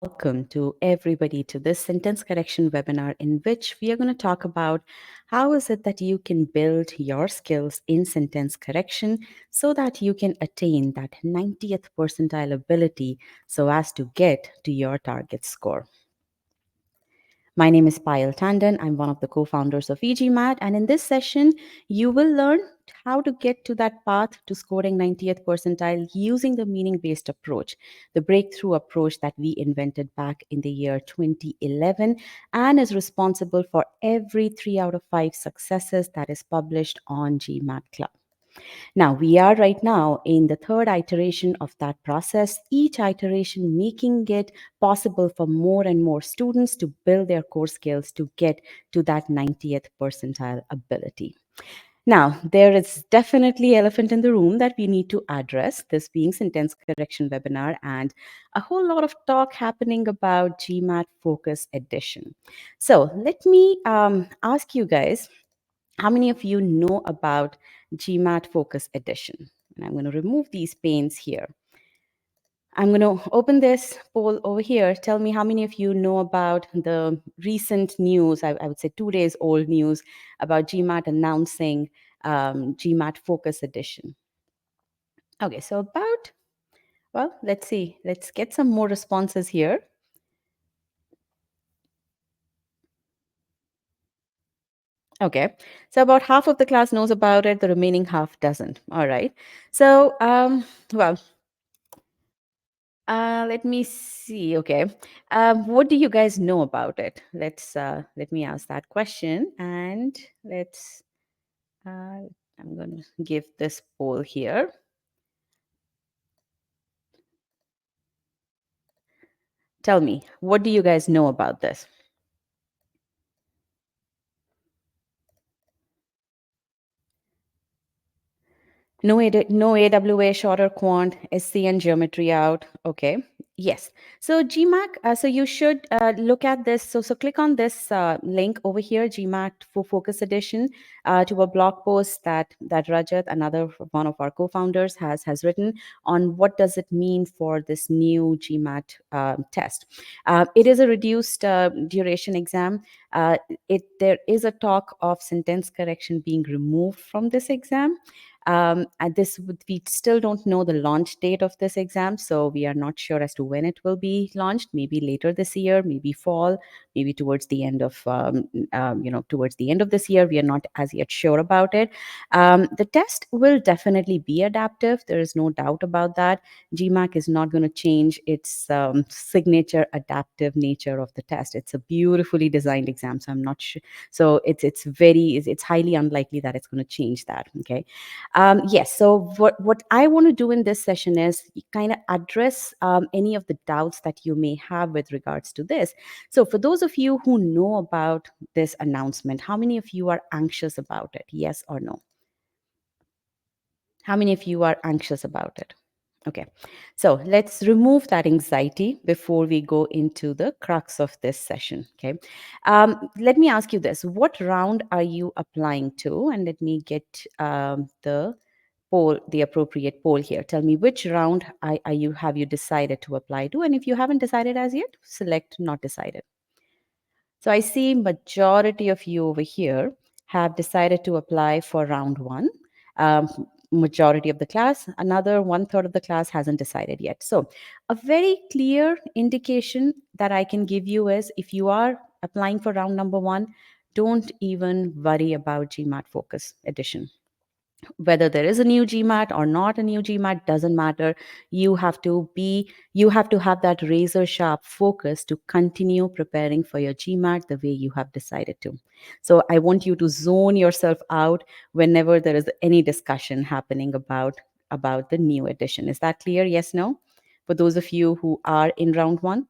welcome to everybody to this sentence correction webinar in which we are going to talk about how is it that you can build your skills in sentence correction so that you can attain that 90th percentile ability so as to get to your target score. My name is Payal Tandon. I'm one of the co-founders of e-GMAT, and in this session, you will learn how to get to that path to scoring 90th percentile using the meaning-based approach, the breakthrough approach that we invented back in the year 2011 and is responsible for every 3 out of 5 successes that is published on GMAT Club. Now, we are right now in the third iteration of that process, each iteration making it possible for more and more students to build their core skills to get to that 90th percentile ability. Now, there is definitely elephant in the room that we need to address, this being sentence correction webinar and a whole lot of talk happening about GMAT Focus Edition. So let me ask you guys, how many of you know about GMAT Focus Edition? And I'm going to remove these panes here. I'm going to open this poll over here. Tell me how many of you know about the recent news, I would say 2 days old news about GMAT announcing GMAT Focus Edition. Okay, so well, let's see. Let's get some more responses here. Okay, so about half of the class knows about it, the remaining half doesn't. All right. So, well, let me see. Okay. What do you guys know about it? Let me ask that question and let's, I'm going to give this poll here. Tell me, what do you guys know about this? No AWA, shorter quant, SC and geometry out. Okay. Yes. So GMAT, so you should look at this. So click on this link over here, GMAT for Focus Edition, to a blog post that Rajat, another one of our co-founders, has written on what does it mean for this new GMAT test. It is a reduced duration exam. There is a talk of sentence correction being removed from this exam. And we still don't know the launch date of this exam, so we are not sure as to when it will be launched. Maybe later this year, maybe fall, maybe towards the end of towards the end of this year. We are not as yet sure about it. The test will definitely be adaptive. There is no doubt about that. GMAC is not going to change its signature adaptive nature of the test. It's a beautifully designed exam, so I'm not sure. So it's highly unlikely that it's going to change that. Okay. Yes. So what I want to do in this session is kind of address any of the doubts that you may have with regards to this. So for those of you who know about this announcement, how many of you are anxious about it? Yes or no? How many of you are anxious about it? Okay, so let's remove that anxiety before we go into the crux of this session. Okay, let me ask you this: what round are you applying to? And let me get the appropriate poll here. Tell me which round have you decided to apply to, and if you haven't decided as yet, select not decided. So I see majority of you over here have decided to apply for round one. Majority of the class, another 1/3 of the class hasn't decided yet. So a very clear indication that I can give you is if you are applying for round number one, don't even worry about GMAT Focus Edition. Whether there is a new GMAT or not a new GMAT doesn't matter. You have to have that razor sharp focus to continue preparing for your GMAT the way you have decided to. So I want you to zone yourself out whenever there is any discussion happening about the new edition. Is that clear? Yes, no? For those of you who are in round one,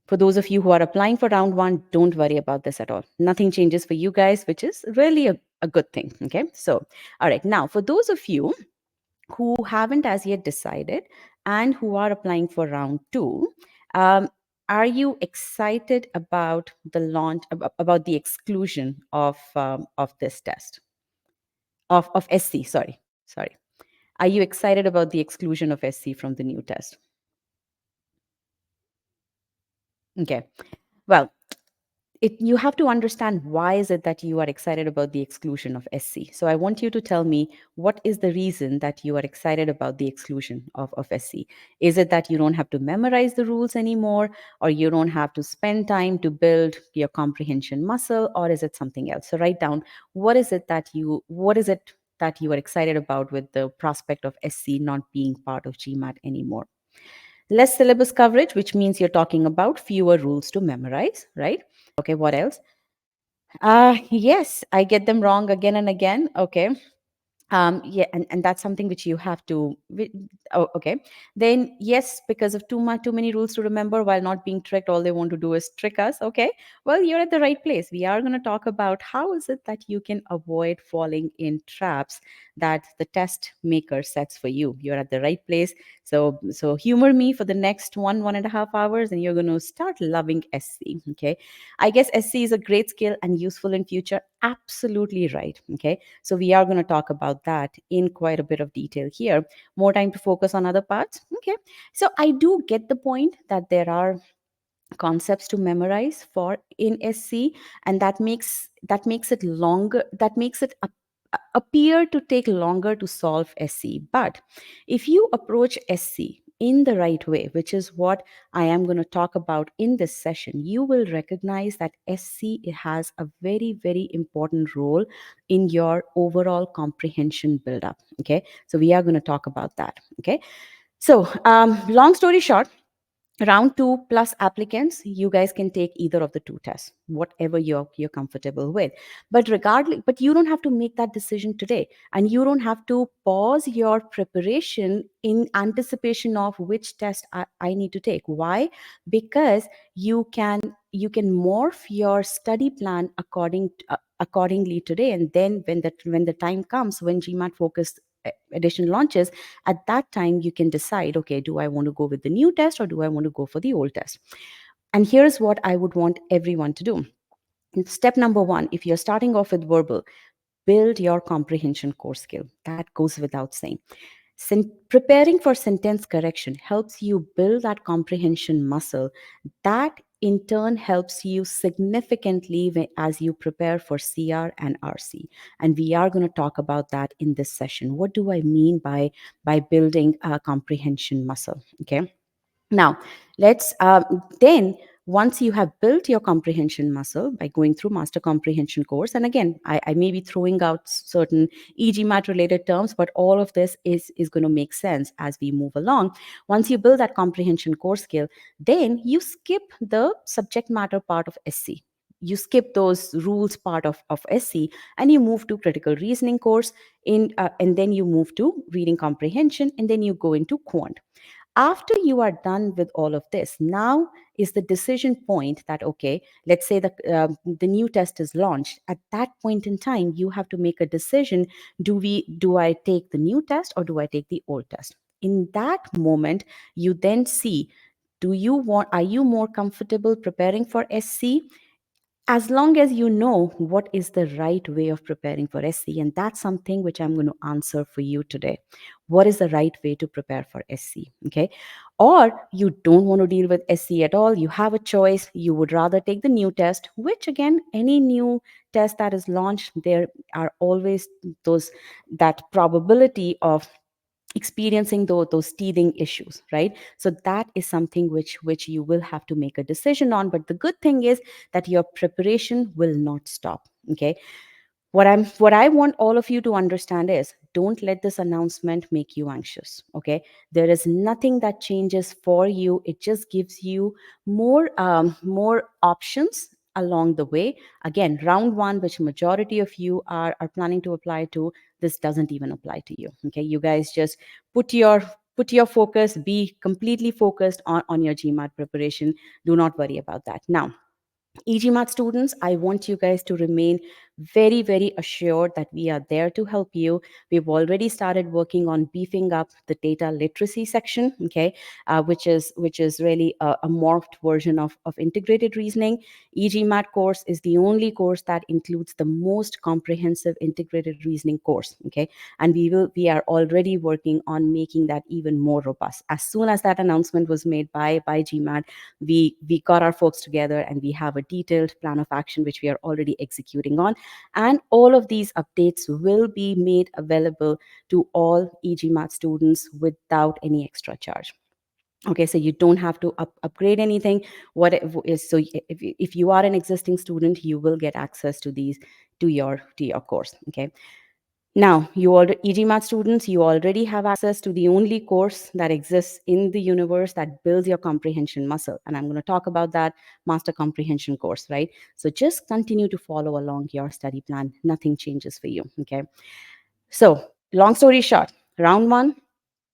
for those of you who are applying for round one, don't worry about this at all. Nothing changes for you guys, which is really a good thing. Okay. So, all right. Now, for those of you who haven't as yet decided and who are applying for round two, are you excited about the launch, about the exclusion of this test, of SC? Sorry. Are you excited about the exclusion of SC from the new test? Okay. Well, you have to understand why is it that you are excited about the exclusion of SC. So I want you to tell me, what is the reason that you are excited about the exclusion of SC? Is it that you don't have to memorize the rules anymore, or you don't have to spend time to build your comprehension muscle, or is it something else? So write down, what is it that you are excited about with the prospect of SC not being part of GMAT anymore? Less syllabus coverage, which means you're talking about fewer rules to memorize, right? Okay, what else? Yes, I get them wrong again and again. Okay. Yeah, and that's something which you have to oh, okay. Then yes, because of too many rules to remember while not being tricked, all they want to do is trick us. Okay. Well, you're at the right place. We are going to talk about how is it that you can avoid falling in traps that the test maker sets for you. You're at the right place. So humor me for the next 1.5 hours, and you're going to start loving SC. Okay. I guess SC is a great skill and useful in future. Absolutely right. Okay. So we are going to talk about that in quite a bit of detail here. More time to focus on other parts. Okay. So I do get the point that there are concepts to memorize for in SC, and that makes it longer, that makes it appear to take longer to solve SC. But if you approach SC in the right way, which is what I am going to talk about in this session, you will recognize that SC has a very, very important role in your overall comprehension buildup. Okay, so we are going to talk about that. Okay, so long story short, round two plus applicants, you guys can take either of the two tests, whatever you're comfortable with. But regardless, but you don't have to make that decision today, and you don't have to pause your preparation in anticipation of which test I need to take. Why? Because you can morph your study plan accordingly today, and then when the time comes, when GMAT focused edition launches, at that time you can decide, okay, do I want to go with the new test or do I want to go for the old test? And here's what I would want everyone to do. Step number one, if you're starting off with verbal, build your comprehension core skill. That goes without saying. Preparing for sentence correction helps you build that comprehension muscle. That in turn helps you significantly as you prepare for CR and RC. And we are going to talk about that in this session. What do I mean by building a comprehension muscle? Okay. Now, let's then once you have built your comprehension muscle by going through master comprehension course, and again, I may be throwing out certain e-GMAT related terms, but all of this is going to make sense as we move along. Once you build that comprehension core skill, then you skip the subject matter part of SC. You skip those rules part of SC, and you move to critical reasoning course and then you move to reading comprehension, and then you go into quant. After you are done with all of this, now is the decision point that, okay, let's say the new test is launched. At that point in time, you have to make a decision. Do I take the new test or do I take the old test? In that moment, you then see, are you more comfortable preparing for SC? As long as you know what is the right way of preparing for SC, and that's something which I'm going to answer for you today. What is the right way to prepare for SC? Okay. Or you don't want to deal with SC at all, you have a choice, you would rather take the new test, which again, any new test that is launched, there are always those that probability of experiencing those teething issues, right? So that is something which you will have to make a decision on. But the good thing is that your preparation will not stop. Okay. What I want all of you to understand is, don't let this announcement make you anxious. Okay. There is nothing that changes for you. It just gives you more options along the way. Again, round one, which majority of you are planning to apply to, this doesn't even apply to you. Okay. You guys just put your put your focus, be completely focused on your GMAT preparation. Do not worry about that. Now, e-GMAT students, I want you guys to remain very, very assured that we are there to help you. We've already started working on beefing up the data literacy section, okay, which is really a morphed version of integrated reasoning. e-GMAT course is the only course that includes the most comprehensive integrated reasoning course, okay, and we are already working on making that even more robust. As soon as that announcement was made by GMAT, we got our folks together and we have a detailed plan of action which we are already executing on, and all of these updates will be made available to all e-GMAT students without any extra charge. Okay, so you don't have to upgrade anything. What it is, so if you are an existing student, you will get access to these, to your course. Okay, now you already, e-GMAT students, you already have access to the only course that exists in the universe that builds your comprehension muscle, and I'm going to talk about that master comprehension course, right? So just continue to follow along your study plan. Nothing changes for you. Okay, so long story short, round one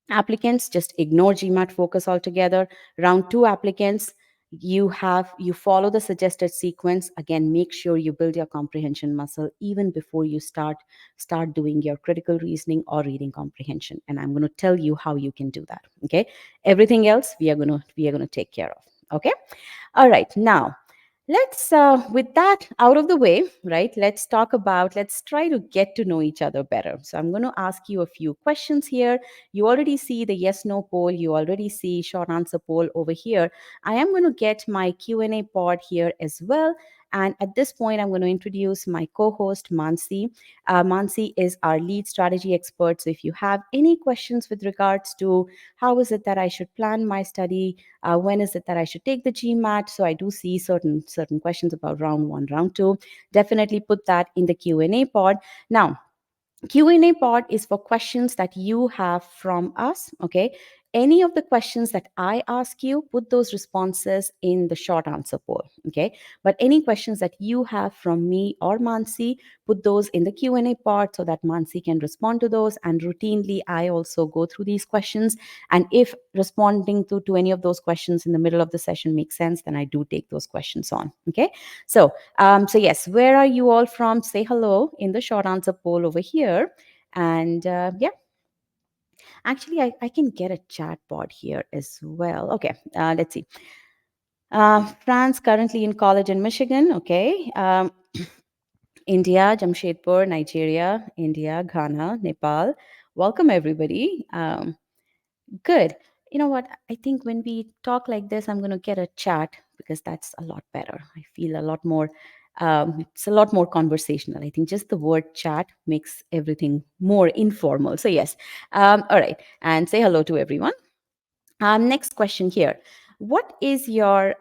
applicants, just ignore GMAT focus altogether. Round two applicants, you follow the suggested sequence. Again, make sure you build your comprehension muscle even before you start doing your critical reasoning or reading comprehension, and I'm going to tell you how you can do that. Okay, everything else we are going to take care of. Okay, all right, now let's, with that out of the way, right, let's try to get to know each other better. So I'm going to ask you a few questions here. You already see the yes no poll, you already see short answer poll over here. I am going to get my Q&A pod here as well, and at this point I'm going to introduce my co-host Mansi. Mansi is our lead strategy expert, so if you have any questions with regards to how is it that I should plan my study, when is it that I should take the GMAT? So I do see certain questions about round one, round two. Definitely put that in the Q&A pod. Now, Q&A pod is for questions that you have from us, okay? Any of the questions that I ask you, put those responses in the short answer poll, okay? But any questions that you have from me or Mansi, put those in the Q&A pod so that Mansi can respond to those. And routinely, I also go through these questions. And if responding to any of those questions in the middle of the session makes sense, then I do take those questions on, okay? So yes, where are you all from? Say hello in the short answer poll over here. And yeah, actually, I can get a chat bot here as well. Okay, let's see. France, currently in college in Michigan. Okay. India, Jamshedpur, Nigeria, India, Ghana, Nepal. Welcome, everybody. Good. You know what? I think when we talk like this, I'm going to get a chat because that's a lot better. I feel a lot more, it's a lot more conversational. I think just the word chat makes everything more informal. So, yes. All right. And say hello to everyone. Next question here. What is your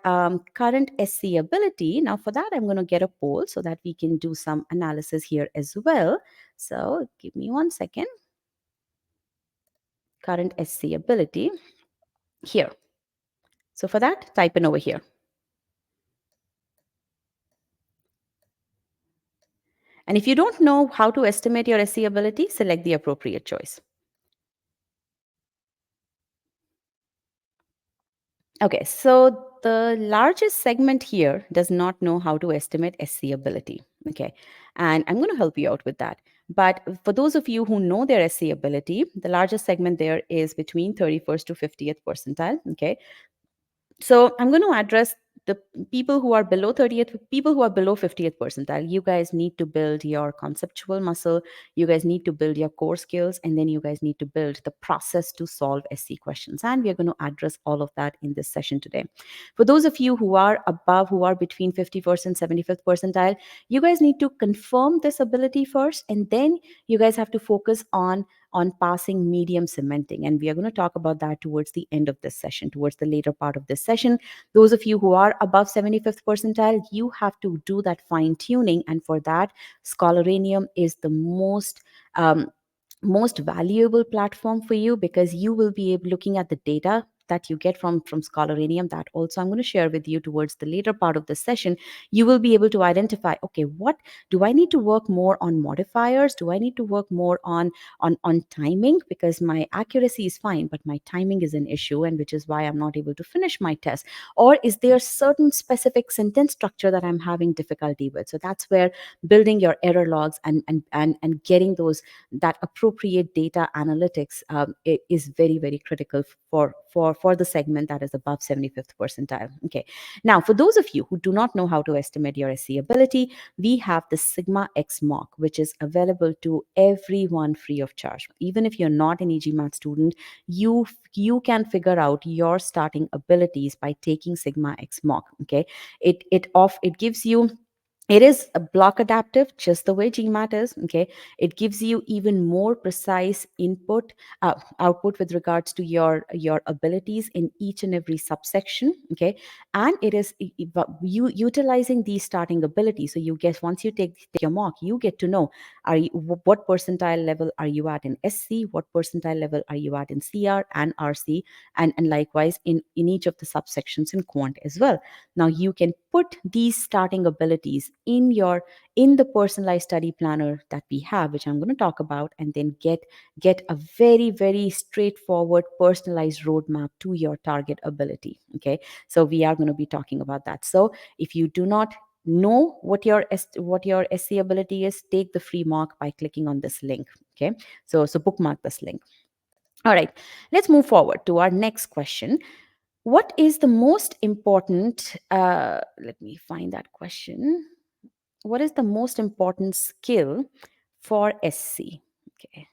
current SC ability? Now, for that, I'm going to get a poll so that we can do some analysis here as well. So, give me 1 second. Current SC ability here. So for that, type in over here. And if you don't know how to estimate your SC ability, select the appropriate choice. Okay, so the largest segment here does not know how to estimate SC ability. Okay, and I'm going to help you out with that. But for those of you who know their SC ability, the largest segment there is between 31st to 50th percentile. Okay, so I'm going to address the people who are below 30th, people who are below 50th percentile. You guys need to build your conceptual muscle, you guys need to build your core skills, and then you guys need to build the process to solve SC questions, and we are going to address all of that in this session today. For those of you who are above, who are between 51st and 75th percentile, you guys need to confirm this ability first, and then you guys have to focus on passing medium cementing. And we are going to talk about that towards the end of this session, towards the later part of this session. Those of you who are above 75th percentile, you have to do that fine tuning. And for that, Scholaranium is the most valuable platform for you, because you will be looking at the data that you get from Scholaranium, that also I'm going to share with you towards the later part of the session. You will be able to identify, okay, what do I need to work more on? Modifiers? Do I need to work more on timing, because my accuracy is fine but my timing is an issue, and which is why I'm not able to finish my test? Or is there certain specific sentence structure that I'm having difficulty with? So that's where building your error logs and getting those, that appropriate data analytics, is very, very critical for the segment that is above 75th percentile. Okay, now for those of you who do not know how to estimate your SC ability, we have the Sigma X mock, which is available to everyone free of charge. Even if you're not an e-GMAT student, you can figure out your starting abilities by taking Sigma X mock. Okay, it gives you, it is a block adaptive, just the way GMAT is. Okay, it gives you even more precise output with regards to your abilities in each and every subsection. Okay, and it is you utilizing these starting abilities. So you get, once you take your mock, you get to know, what percentile level are you at in SC, what percentile level are you at in CR and RC, and likewise in each of the subsections in quant as well. Now you can put these starting abilities in the personalized study planner that we have, which I'm going to talk about, and then get a very, very straightforward personalized roadmap to your target ability. Okay, so we are going to be talking about that. So if you do not know what your SC ability is, take the free mock by clicking on this link. Okay, so bookmark this link. All right, let's move forward to our next question. What is the most important, let me find that question. What is the most important skill for SC? Okay.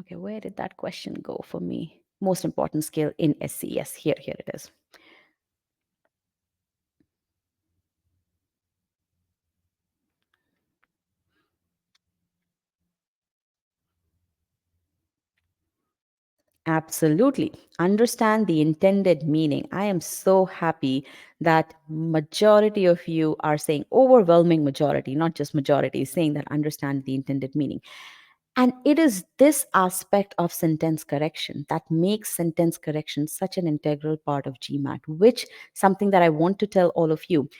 Okay, where did that question go for me? Most important skill in SC. Yes, here it is. Absolutely. Understand the intended meaning. I am so happy that majority of you are saying, overwhelming majority, not just majority, is saying that understand the intended meaning. And it is this aspect of sentence correction that makes sentence correction such an integral part of GMAT, which something that I want to tell all of you.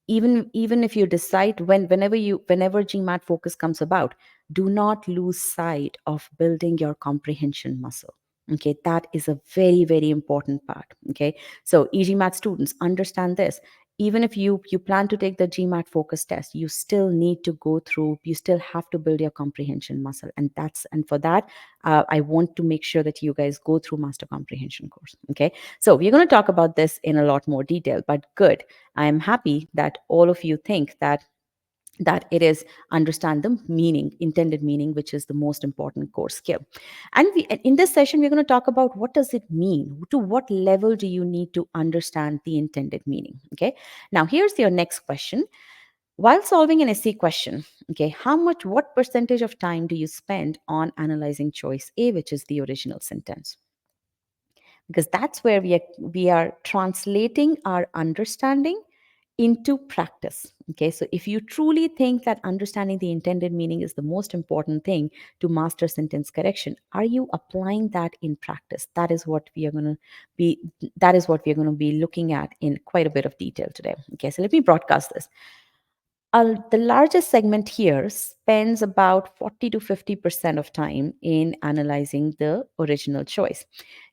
Even if you decide, whenever GMAT focus comes about, do not lose sight of building your comprehension muscle. Okay, that is a very, very important part. Okay, so e-GMAT students, understand this. Even if you plan to take the GMAT focus test, you still need to go through, you still have to build your comprehension muscle, and for that, I want to make sure that you guys go through master comprehension course. Okay, so we're going to talk about this in a lot more detail, but good, I am happy that all of you think that it is understand the meaning, intended meaning, which is the most important core skill. And in this session, we're going to talk about what does it mean, to what level do you need to understand the intended meaning. Okay, now here's your next question. While solving an SC question, okay, what percentage of time do you spend on analyzing choice A, which is the original sentence? Because that's where we are translating our understanding into practice. Okay, so if you truly think that understanding the intended meaning is the most important thing to master sentence correction, are you applying that in practice? Be that is what we're going to be looking at in quite a bit of detail today. Okay, so let me broadcast this. The largest segment here spends about 40 to 50% of time in analyzing the original choice.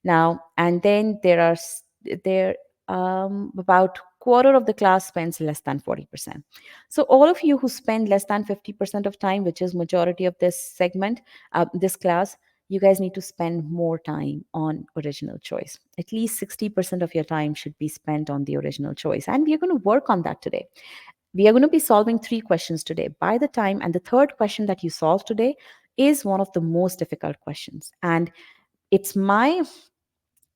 Now, and then there about quarter of the class spends less than 40%. So all of you who spend less than 50% of time, which is majority of this segment, this class, you guys need to spend more time on original choice. At least 60% of your time should be spent on the original choice. And we're going to work on that today. We are going to be solving 3 questions today. By the time, and the third question that you solve today is one of the most difficult questions. And it's my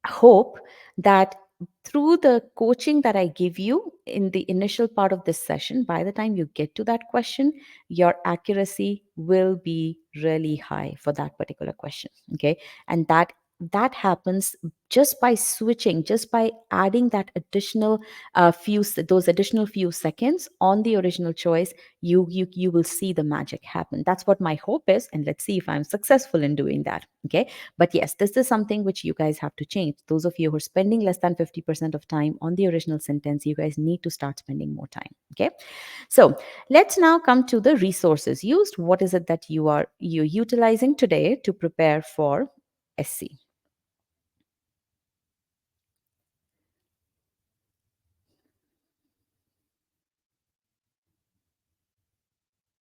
hope that through the coaching that I give you in the initial part of this session, by the time you get to that question, your accuracy will be really high for that particular question. Okay. And that that happens just by switching, just by adding that additional those additional few seconds on the original choice. You will see the magic happen. That's what my hope is, and let's see if I'm successful in doing that. Okay, but yes, this is something which you guys have to change. Those of you who are spending less than 50% of time on the original sentence, you guys need to start spending more time. Okay, so let's now come to the resources used. What is it that you're utilizing today to prepare for SC?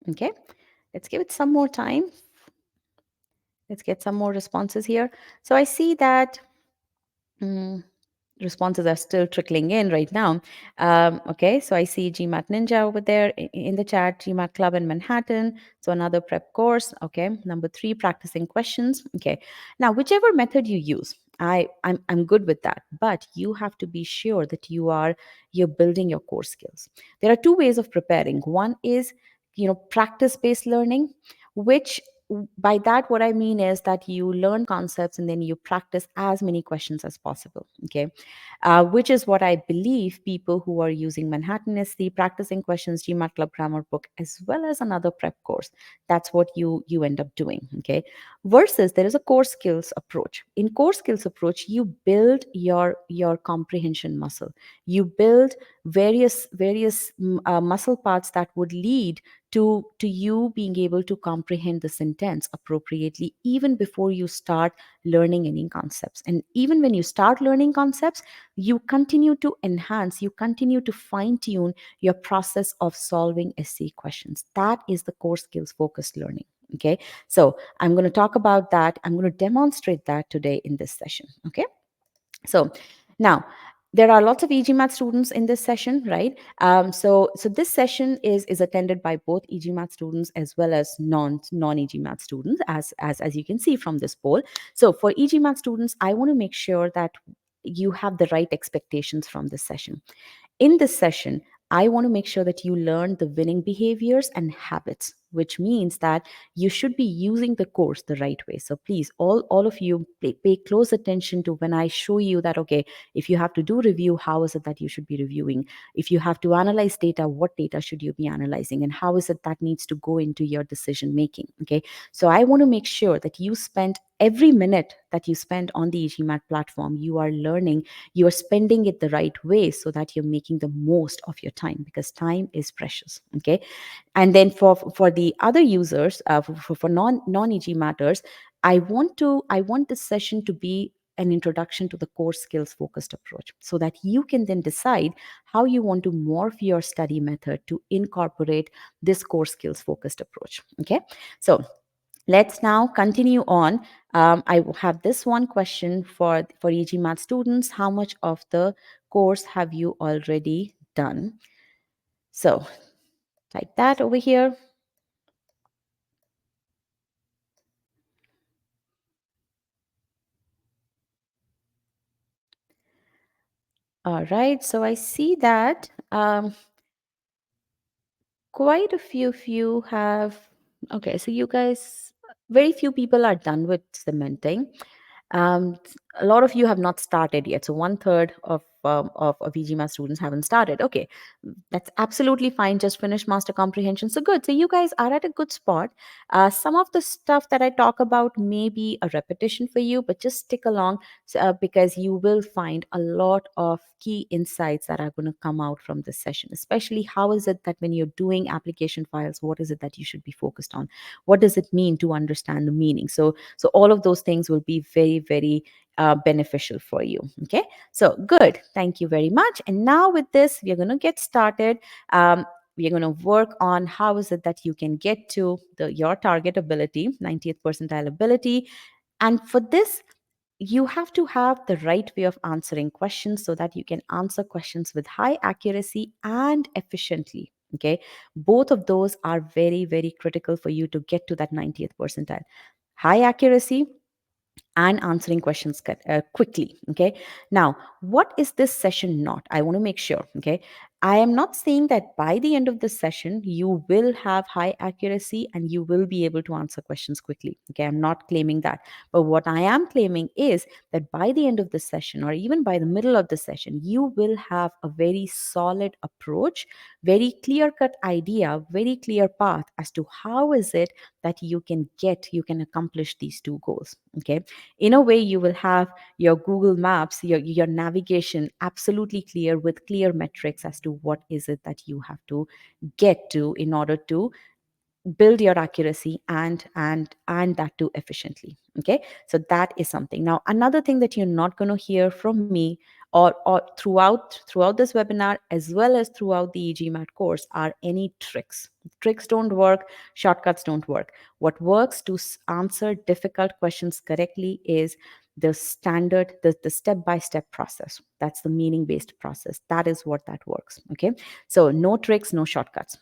Okay, let's give it some more time. Let's get some more responses here. So I see that mm, responses are still trickling in right now. Okay, so I see GMAT Ninja over there in the chat, GMAT Club in Manhattan. So another prep course. Okay, number 3, practicing questions. Okay, now whichever method you use, I'm good with that, but you have to be sure that you're building your core skills. There are two ways of preparing. One is, practice based learning, which, by that what I mean is that you learn concepts and then you practice as many questions as possible. Okay, which is what I believe people who are using Manhattan SC, practicing questions, GMAT Club grammar book, as well as another prep course, that's what you end up doing. Okay, versus there is a core skills approach. In core skills approach, you build your comprehension muscle. You build various muscle parts that would lead to you being able to comprehend the sentence appropriately even before you start learning any concepts. And even when you start learning concepts, you continue to enhance, you continue to fine tune your process of solving SC questions. That is the core skills focused learning. Okay, so I'm going to talk about that. I'm going to demonstrate that today in this session. Okay, so now there are lots of e-GMAT students in this session, right? So this session is attended by both e-GMAT students as well as non e-GMAT students, as you can see from this poll. So for e-GMAT students, I want to make sure that you have the right expectations from this session. In this session, I want to make sure that you learn the winning behaviors and habits, which means that you should be using the course the right way. So please, all of you, pay close attention to when I show you that, okay, if you have to do review, how is it that you should be reviewing? If you have to analyze data, what data should you be analyzing? And how is it that needs to go into your decision making? Okay, so I want to make sure that you spend every minute that you spend on the e-GMAT platform, you are learning, you are spending it the right way so that you're making the most of your time, because time is precious. Okay, and then for the other users, for non EG matters, I want this session to be an introduction to the core skills focused approach, so that you can then decide how you want to morph your study method to incorporate this core skills focused approach. Okay, so let's now continue on. I have this one question for e-GMAT students. How much of the course have you already done? So type that over here. All right, so I see that quite a few of you have. Okay, so you guys, very few people are done with cementing. Um, a lot of you have not started yet. So 1/3 of e-GMAT students haven't started. Okay, that's absolutely fine. Just finish master comprehension. So good. So you guys are at a good spot. Some of the stuff that I talk about may be a repetition for you, but just stick along, because you will find a lot of key insights that are going to come out from this session. Especially, how is it that when you're doing application files, what is it that you should be focused on? What does it mean to understand the meaning? So all of those things will be very, very beneficial for you. Okay, so good. Thank you very much. And now with this, we're going to get started. We're going to work on how is it that you can get to your target ability, 90th percentile ability. And for this, you have to have the right way of answering questions so that you can answer questions with high accuracy and efficiently. Okay, both of those are very, very critical for you to get to that 90th percentile. High accuracy and answering questions quickly. Okay, now what is this session not? I want to make sure. Okay, I am not saying that by the end of the session, you will have high accuracy and you will be able to answer questions quickly. Okay, I'm not claiming that. But what I am claiming is that by the end of the session, or even by the middle of the session, you will have a very solid approach, very clear cut idea, very clear path as to how is it that you can accomplish these two goals. Okay, in a way, you will have your Google Maps, your navigation absolutely clear with clear metrics as to what is it that you have to get to in order to build your accuracy and that too efficiently. Okay, so that is something. Now another thing that you're not going to hear from me or throughout this webinar as well as throughout the e-GMAT course are any tricks don't work, shortcuts don't work. What works to answer difficult questions correctly is the standard, the step-by-step process. That's the meaning based process. That is what that works. Okay, so no tricks, no shortcuts.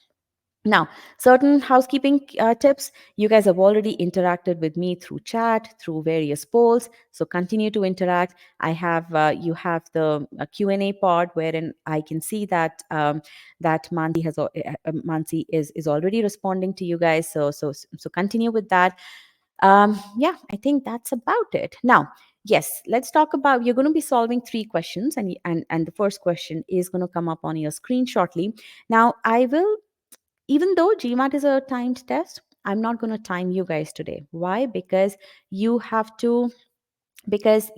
Now, certain housekeeping tips. You guys have already interacted with me through chat, through various polls. So continue to interact. I have you have the Q&A pod wherein I can see that that Mansi is already responding to you guys. So continue with that. Yeah, I think that's about it. Now, yes, let's talk about. You're going to be solving three questions, and the first question is going to come up on your screen shortly. Now, I will, even though GMAT is a timed test, I'm not going to time you guys today. Why? Because you have to, because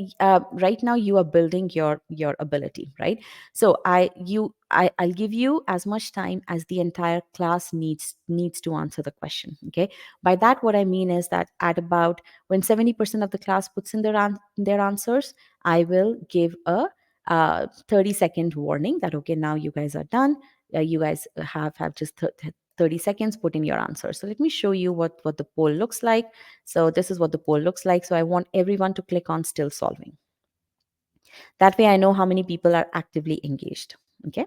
right now you are building your ability, right? So I'll give you as much time as the entire class needs to answer the question. Okay, by that what I mean is that at about when 70% of the class puts in their answers, I will give a 30-second warning that okay, now you guys are done. You guys have just 30 seconds, put in your answer. So let me show you what the poll looks like. So this is what the poll looks like. So I want everyone to click on still solving. That way I know how many people are actively engaged. Okay.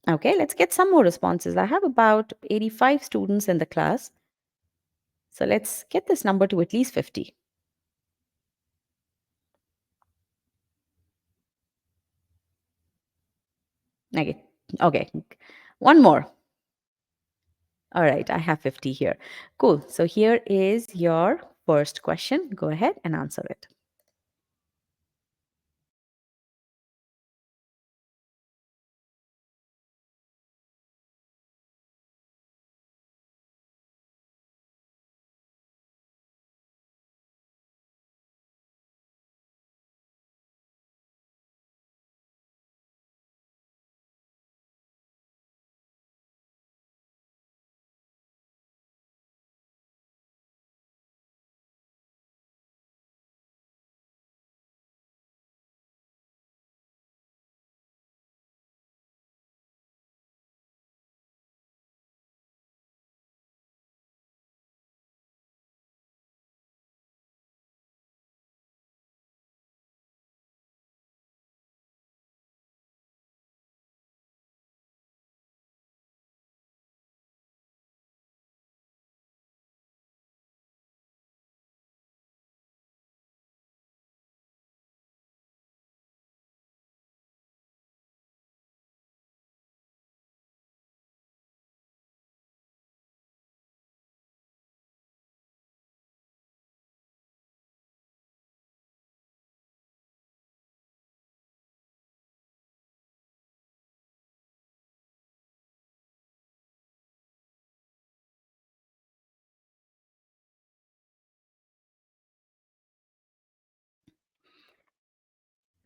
Okay, let's get some more responses. I have about 85 students in the class. So let's get this number to at least 50. Okay. Okay. One more. All right, I have 50 here. Cool. So here is your first question. Go ahead and answer it.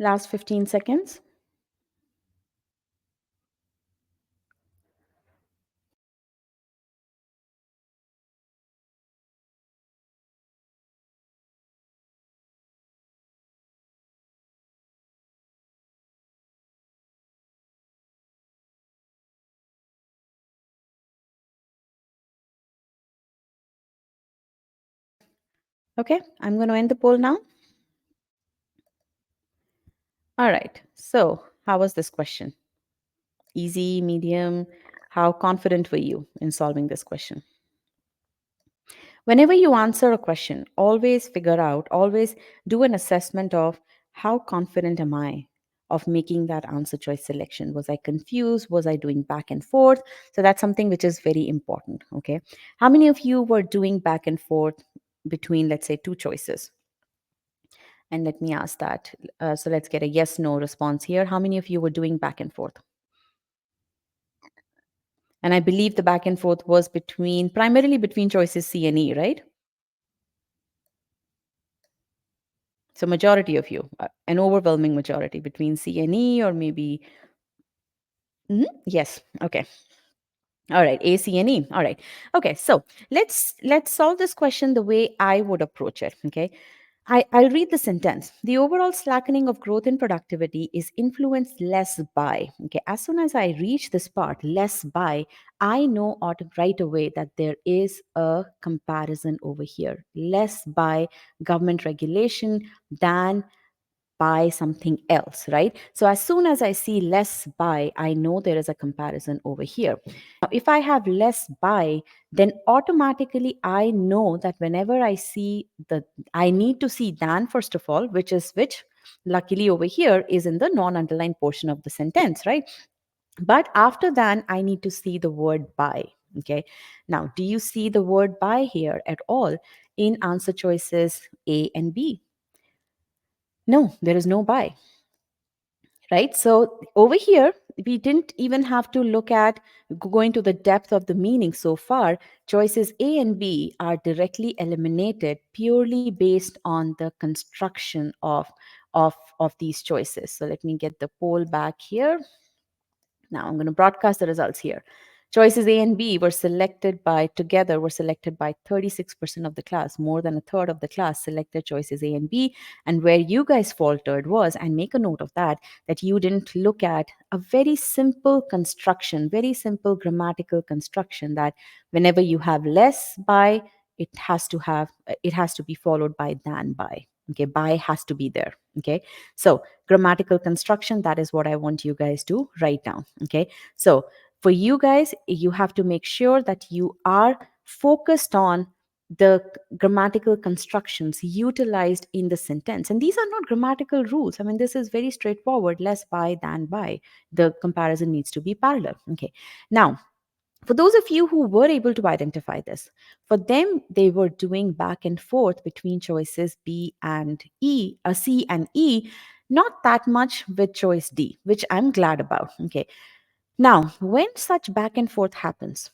Last 15 seconds. Okay, I'm going to end the poll now. All right. So, how was this question? Easy, medium? How confident were you in solving this question? Whenever you answer a question, always do an assessment of how confident am I of making that answer choice selection. Was I confused? Was I doing back and forth? So that's something which is very important. Okay. How many of you were doing back and forth between, let's say, two choices? And let me ask that. So let's get a yes no response here. How many of you were doing back and forth? And I believe the back and forth was primarily between choices C and E, right? So majority of you, an overwhelming majority between C and E, or maybe mhm, yes. Okay. All right, A, C, and E. All right. Okay. So let's solve this question the way I would approach it. Okay. I'll read the sentence. The overall slackening of growth in productivity is influenced less by. Okay. As soon as I reach this part, less by, I know right away that there is a comparison over here. Less by government regulation than buy something else, right? So as soon as I see less buy, I know there is a comparison over here. Now, if I have less buy, then automatically I know that whenever I need to see than, first of all, which luckily over here is in the non-underlined portion of the sentence, right? But after that, I need to see the word buy. Okay. Now, do you see the word buy here at all in answer choices A and B? No, there is no buy, right? So over here, we didn't even have to look at going to the depth of the meaning so far. Choices A and B are directly eliminated purely based on the construction of these choices. So let me get the poll back here. Now I'm going to broadcast the results here. Choices A and B were selected by 36% of the class. More than a third of the class selected choices A and B. And where you guys faltered was, and make a note of that you didn't look at a very simple construction, very simple grammatical construction, that whenever you have less by, it has to be followed by than by. Okay, by has to be there. Okay, so grammatical construction, that is what I want you guys to write down. Okay, so for you guys, you have to make sure that you are focused on the grammatical constructions utilized in the sentence. And these are not grammatical rules. I mean, this is very straightforward: less by than by. The comparison needs to be parallel. Okay, now for those of you who were able to identify this, for them, they were doing back and forth between choices B and E, C and E, not that much with choice D, which I'm glad about. Okay. Now, when such back and forth happens,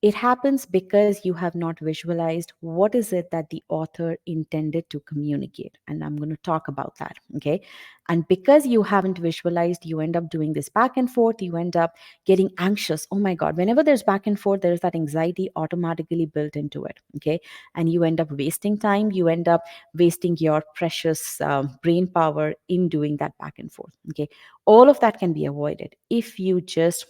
it happens because you have not visualized what is it that the author intended to communicate. And I'm going to talk about that. Okay. And because you haven't visualized, you end up doing this back and forth. You end up getting anxious. Oh my God. Whenever there's back and forth, there's that anxiety automatically built into it. Okay. And you end up wasting time. You end up wasting your precious brain power in doing that back and forth. Okay. All of that can be avoided if you just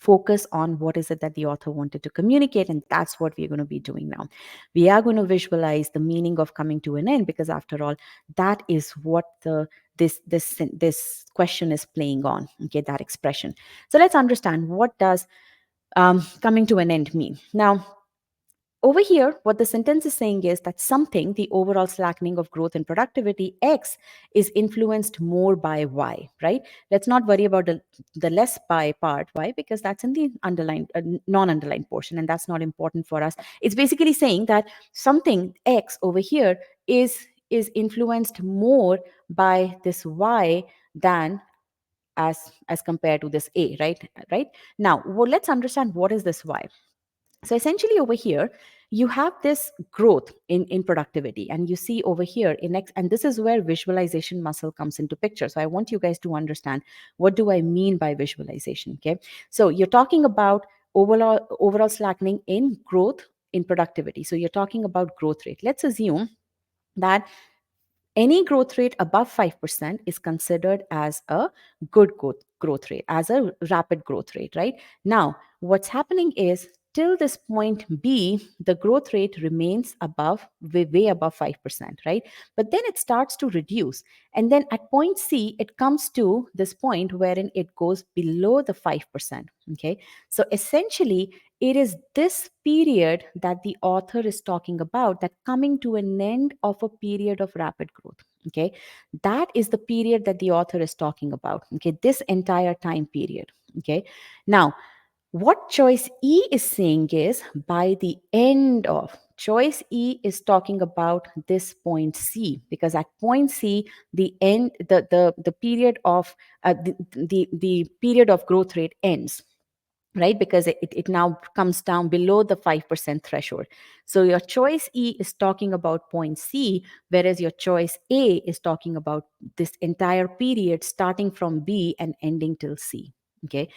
focus on what is it that the author wanted to communicate. And that's what we're going to be doing now. We are going to visualize the meaning of coming to an end, because after all, that is what this question is playing on. Okay, that expression. So let's understand, what does coming to an end mean now? Over here, what the sentence is saying is that something, the overall slackening of growth and productivity, X, is influenced more by Y, right? Let's not worry about the less by part. Why? Because that's in the underlined, non-underlined portion, and that's not important for us. It's basically saying that something X over here is influenced more by this Y than as compared to this A, right? Now, well, let's understand what is this Y. So essentially over here, you have this growth in productivity, and you see over here in X, and this is where visualization muscle comes into picture. So I want you guys to understand, what do I mean by visualization? Okay. So you're talking about overall slackening in growth in productivity. So you're talking about growth rate. Let's assume that any growth rate above 5% is considered as a good growth rate, as a rapid growth rate, right? Now, what's happening is till this point B, the growth rate remains above, way above 5%, right? But then it starts to reduce. And then at point C, it comes to this point wherein it goes below the 5%. Okay. So essentially, it is this period that the author is talking about, that coming to an end of a period of rapid growth. Okay. That is the period that the author is talking about. Okay. This entire time period. Okay. Now, what choice E is saying is by the end of, choice E is talking about this point C, because at point C, the end, the period of the period of growth rate ends, right? Because it now comes down below the 5% threshold. So your choice E is talking about point C, whereas your choice A is talking about this entire period starting from B and ending till C. Okay.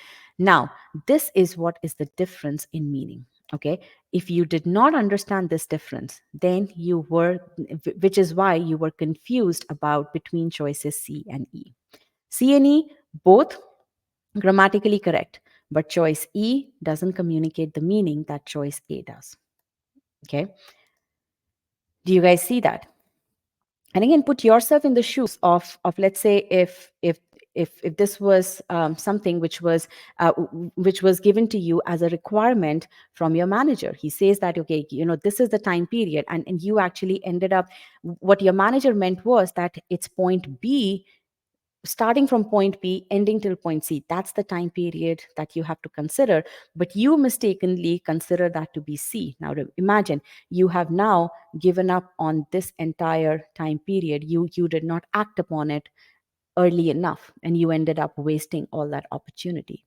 Now, this is what is the difference in meaning. Okay. If you did not understand this difference, then you were, which is why you were confused about between choices C and E. C and E, both grammatically correct, but choice E doesn't communicate the meaning that choice A does. Okay. Do you guys see that? And again, put yourself in the shoes of let's say if this was something which was given to you as a requirement from your manager. He says that, okay, this is the time period, and you actually ended up, what your manager meant was that it's point B, starting from point B, ending till point C. That's the time period that you have to consider. But you mistakenly consider that to be C. Now, imagine you have now given up on this entire time period. You did not act upon it early enough, and you ended up wasting all that opportunity.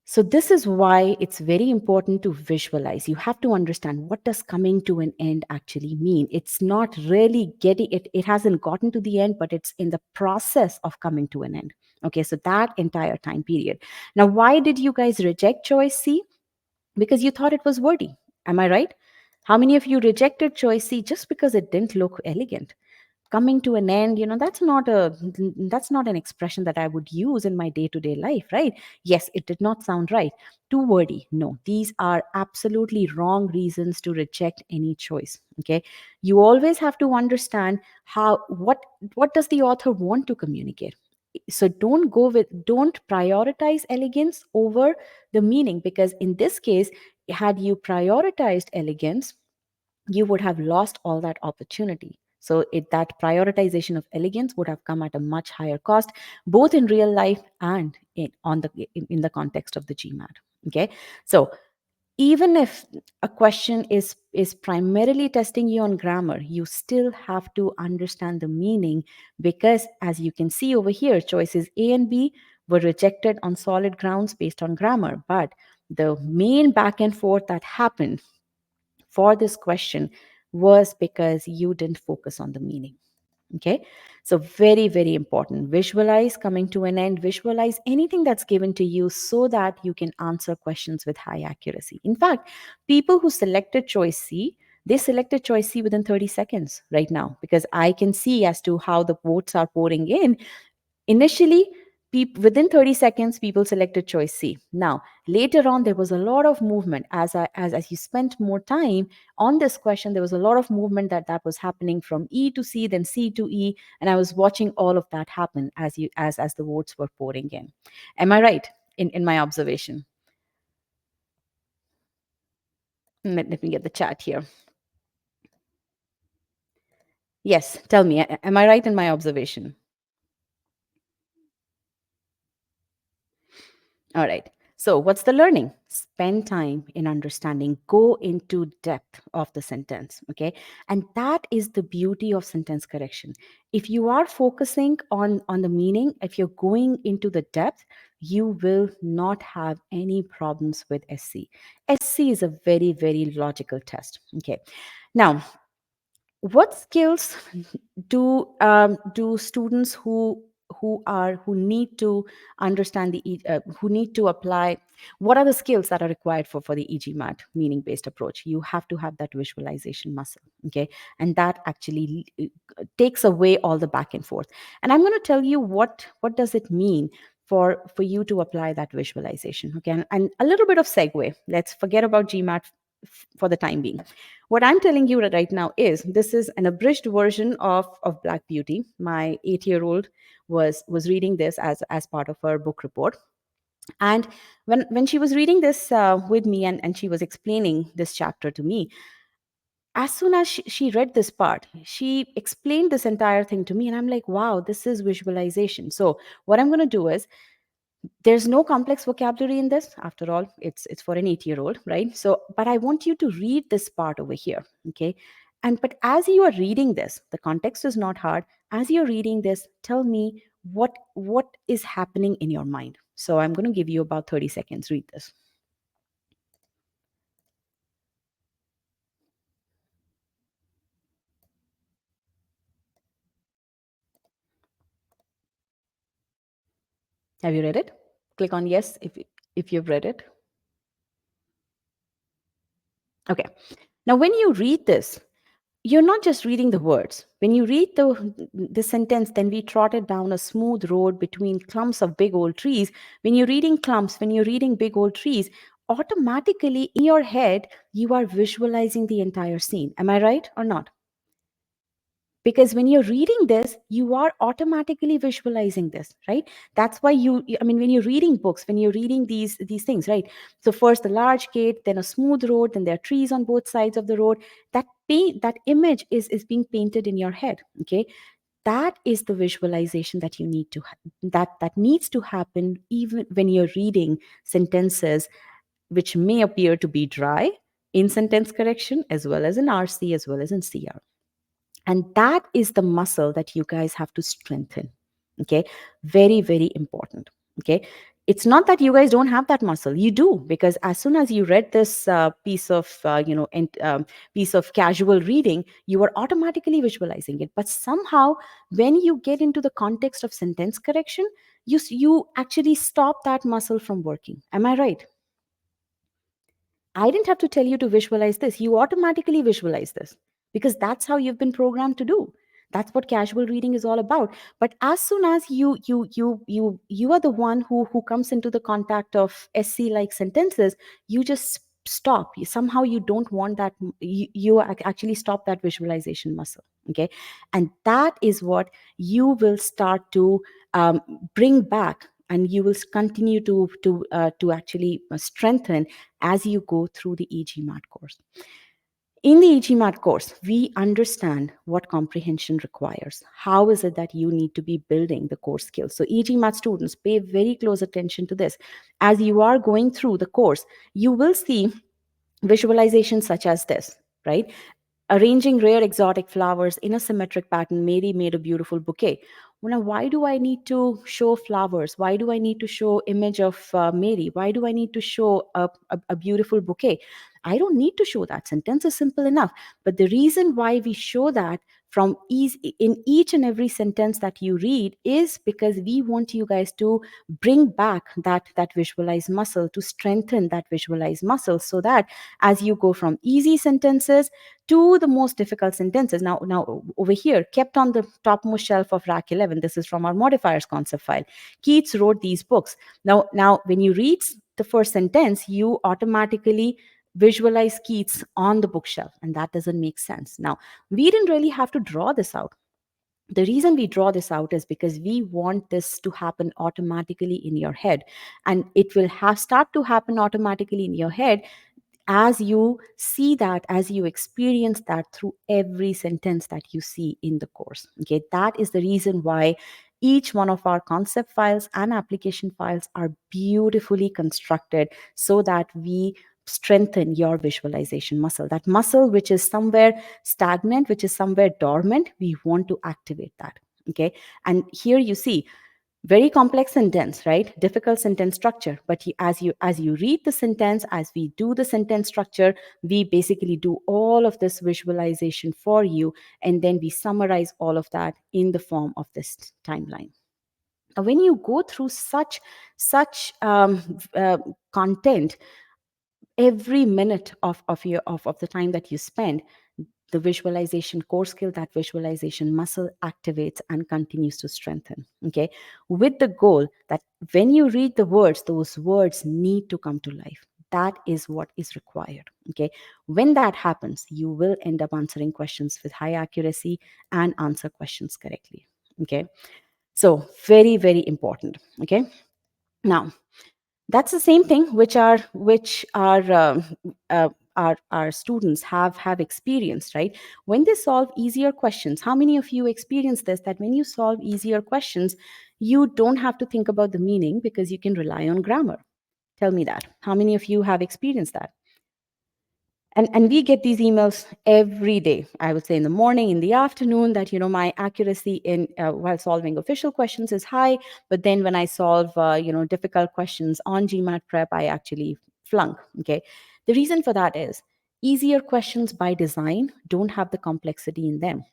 So this is why it's very important to visualize. You have to understand, what does coming to an end actually mean? It's not really getting it, it hasn't gotten to the end, but it's in the process of coming to an end. Okay, so that entire time period. Now, why did you guys reject choice C? Because you thought it was wordy. Am I right? How many of you rejected choice C just because it didn't look elegant? Coming to an end, that's not an expression that I would use in my day to day life, right? Yes, it did not sound right. Too wordy. No, these are absolutely wrong reasons to reject any choice. Okay. You always have to understand what does the author want to communicate. So don't prioritize elegance over the meaning, because in this case, had you prioritized elegance, you would have lost all that opportunity. So that prioritization of elegance would have come at a much higher cost, both in real life and in the context of the GMAT. Okay, so even if a question is primarily testing you on grammar, you still have to understand the meaning, because as you can see over here, choices A and B were rejected on solid grounds based on grammar, but the main back and forth that happened for this question was because you didn't focus on the meaning. Okay, so very, very important. Visualize coming to an end, visualize anything that's given to you so that you can answer questions with high accuracy. In fact, people who selected choice C, they selected choice C within 30 seconds right now, because I can see as to how the votes are pouring in. Initially, within 30 seconds, people selected choice C. Now, later on, there was a lot of movement. As you spent more time on this question, there was a lot of movement that was happening from E to C, then C to E, and I was watching all of that happen as the votes were pouring in. Am I right in my observation? Let me get the chat here. Yes, tell me, am I right in my observation? All right. So, what's the learning? Spend time in understanding, go into depth of the sentence. Okay. And that is the beauty of sentence correction. If you are focusing on the meaning, if you're going into the depth, you will not have any problems with SC. SC is a very, very logical test. Okay. Now, what skills do students who need to understand who need to apply, what are the skills that are required for the e-GMAT meaning based approach? You have to have that visualization muscle. Okay, and that actually takes away all the back and forth. And I'm going to tell you what does it mean for you to apply that visualization. Okay, and a little bit of segue. Let's forget about GMAT for the time being. What I'm telling you right now is this is an abridged version of Black Beauty. My 8-year-old was reading this as part of her book report. And when she was reading this with me, and she was explaining this chapter to me, as soon as she read this part, she explained this entire thing to me, and I'm like, wow, this is visualization. So what I'm going to do is, there's no complex vocabulary in this. After all, it's for an 8-year-old, right? So but I want you to read this part over here. Okay, and but as you are reading this, the context is not hard. As you're reading this, tell me what is happening in your mind. So I'm going to give you about 30 seconds. Read this. Have you read it? Click on yes if you've read it. Okay, now when you read this, you're not just reading the words. When you read the sentence, then we trotted down a smooth road between clumps of big old trees. When you're reading clumps, when you're reading big old trees, automatically in your head, you are visualizing the entire scene. Am I right or not? Because when you're reading this, you are automatically visualizing this, right? That's why I mean, when you're reading books, when you're reading these things, right? So first the large gate, then a smooth road, then there are trees on both sides of the road. That image is being painted in your head. Okay, that is the visualization that you need to that needs to happen even when you're reading sentences which may appear to be dry in sentence correction, as well as in RC, as well as in CR. And that is the muscle that you guys have to strengthen. Okay, very very important. Okay, it's not that you guys don't have that muscle. You do, because as soon as you read this piece of piece of casual reading, you are automatically visualizing it. But somehow when you get into the context of sentence correction, you actually stop that muscle from working. Am I right? I didn't have to tell you to visualize this. You automatically visualize this because that's how you've been programmed to do. That's what casual reading is all about. But as soon as you are the one who comes into the contact of SC like sentences, you just stop. Somehow you don't want that. You actually stop that visualization muscle. Okay, and that is what you will start to um, bring back, and you will continue to actually strengthen as you go through the e-GMAT course. In the e-GMAT course, we understand what comprehension requires. How is it that you need to be building the core skills? So e-GMAT students, pay very close attention to this. As you are going through the course, you will see visualizations such as this, right? Arranging rare exotic flowers in a symmetric pattern, Mary made a beautiful bouquet. Well, now, why do I need to show flowers? Why do I need to show image of Mary? Why do I need to show a beautiful bouquet? I don't need to show that. Sentence is simple enough. But the reason why we show that from in each and every sentence that you read is because we want you guys to bring back that visualize muscle, to strengthen that visualize muscle, so that as you go from easy sentences to the most difficult sentences. Now over here, kept on the topmost shelf of rack 11, this is from our modifiers concept file. Keats wrote these books. Now when you read the first sentence, you automatically visualize Keats on the bookshelf, and that doesn't make sense. Now, we didn't really have to draw this out. The reason we draw this out is because we want this to happen automatically in your head, and it will start to happen automatically in your head as you see that, as you experience that through every sentence that you see in the course. Okay, that is the reason why each one of our concept files and application files are beautifully constructed, so that we strengthen your visualization muscle. That muscle which is somewhere stagnant, which is somewhere dormant, we want to activate that. Okay, and here you see very complex sentence, right? Difficult sentence structure. But as you read the sentence, as we do the sentence structure, we basically do all of this visualization for you, and then we summarize all of that in the form of this timeline. Now, when you go through such content every minute of the time that you spend, the visualization core skill, that visualization muscle activates and continues to strengthen. Okay, with the goal that when you read the words, those words need to come to life. That is what is required. Okay, when that happens, you will end up answering questions with high accuracy and answer questions correctly. Okay, so very, very important. Okay, now that's the same thing which our students have experienced, right? When they solve easier questions, how many of you experience this, that when you solve easier questions, you don't have to think about the meaning because you can rely on grammar? Tell me that. How many of you have experienced that? And we get these emails every day, I would say, in the morning, in the afternoon, that my accuracy in while solving official questions is high, but then when I solve difficult questions on GMAT prep, I actually flunk. Okay, the reason for that is easier questions by design don't have the complexity in them.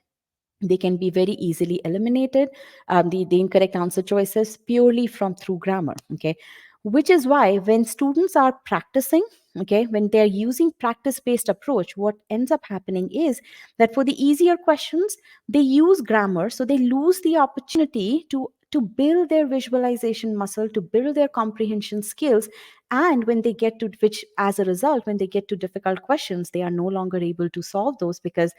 They can be very easily eliminated, the incorrect answer choices, purely from through grammar. Okay, which is why when students are practicing, okay, when they're using practice based approach, what ends up happening is that for the easier questions, they use grammar, so they lose the opportunity to build their visualization muscle, to build their comprehension skills. And when they get to, which as a result, when they get to difficult questions, they are no longer able to solve those, because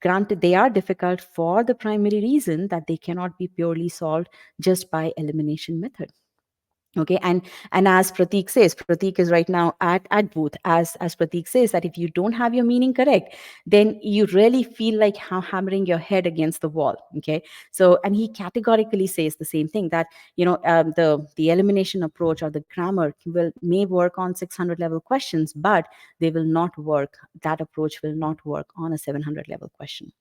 granted, they are difficult for the primary reason that they cannot be purely solved just by elimination method. Okay, and as Pratik says, Pratik is right now at booth, as Pratik says, that if you don't have your meaning correct, then you really feel like hammering your head against the wall. Okay, so, and he categorically says the same thing, that the elimination approach or the grammar may work on 600 level questions, but they will not work, that approach will not work on a 700 level question.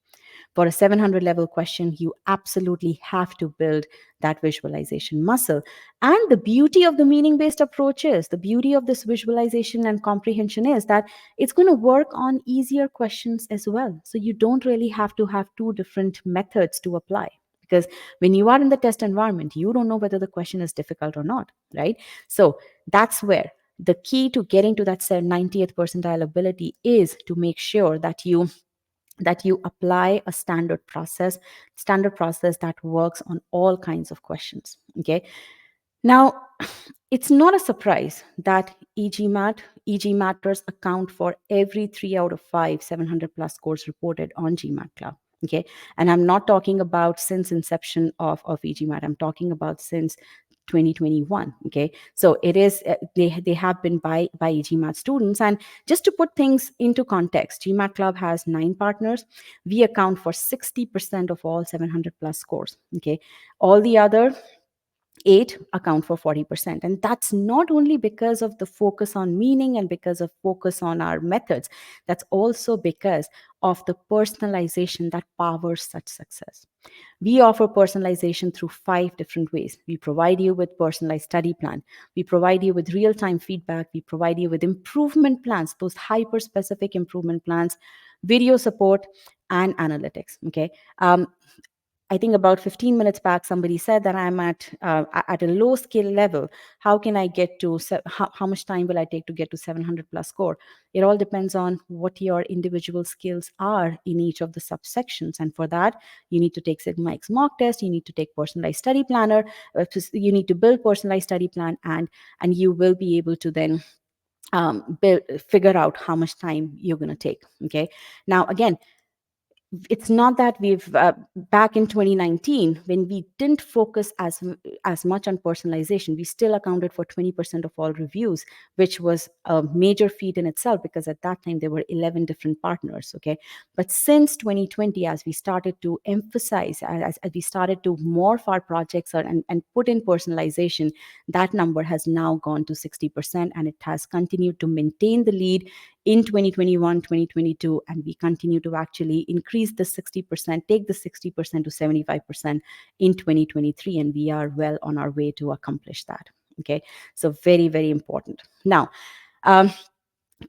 For a 700 level question, you absolutely have to build that visualization muscle. And the beauty of the meaning based approach is, the beauty of this visualization and comprehension is that it's going to work on easier questions as well. So you don't really have to have two different methods to apply, because when you are in the test environment, you don't know whether the question is difficult or not, right? So that's where the key to getting to that 90th percentile ability is to make sure that you apply a standard process that works on all kinds of questions. Okay, now it's not a surprise that EG matters account for every 3 out of 5 700 plus scores reported on GMAT Club. Okay, and I'm not talking about since inception of EGMAT, I'm talking about since 2021. Okay, so it is they have been by GMAT students. And just to put things into context, GMAT Club has 9 partners. We account for 60% of all 700 plus scores. Okay, all the other 8 account for 40%. And that's not only because of the focus on meaning and because of focus on our methods, that's also because of the personalization that powers such success. We offer personalization through 5 different ways. We provide you with personalized study plan. We provide you with real-time feedback. We provide you with improvement plans, those hyper-specific improvement plans, video support, and analytics. Okay. I think about 15 minutes back, somebody said that I'm at a low skill level. How can I get to, how much time will I take to get to 700 plus score? It all depends on what your individual skills are in each of the subsections. And for that, you need to take Sigma X mock test, you need to take personalized study planner, you need to build personalized study plan, and you will be able to then figure out how much time you're going to take. Okay. Now, again, it's not that we've back in 2019, when we didn't focus as much on personalization, we still accounted for 20% of all reviews, which was a major feat in itself, because at that time there were 11 different partners. Okay, but since 2020, as we started to emphasize, as we started to morph our projects and put in personalization, that number has now gone to 60%, and it has continued to maintain the lead in 2021, 2022, and we continue to actually increase the 60%, take the 60% to 75% in 2023, and we are well on our way to accomplish that. Okay, so very, very important. Now,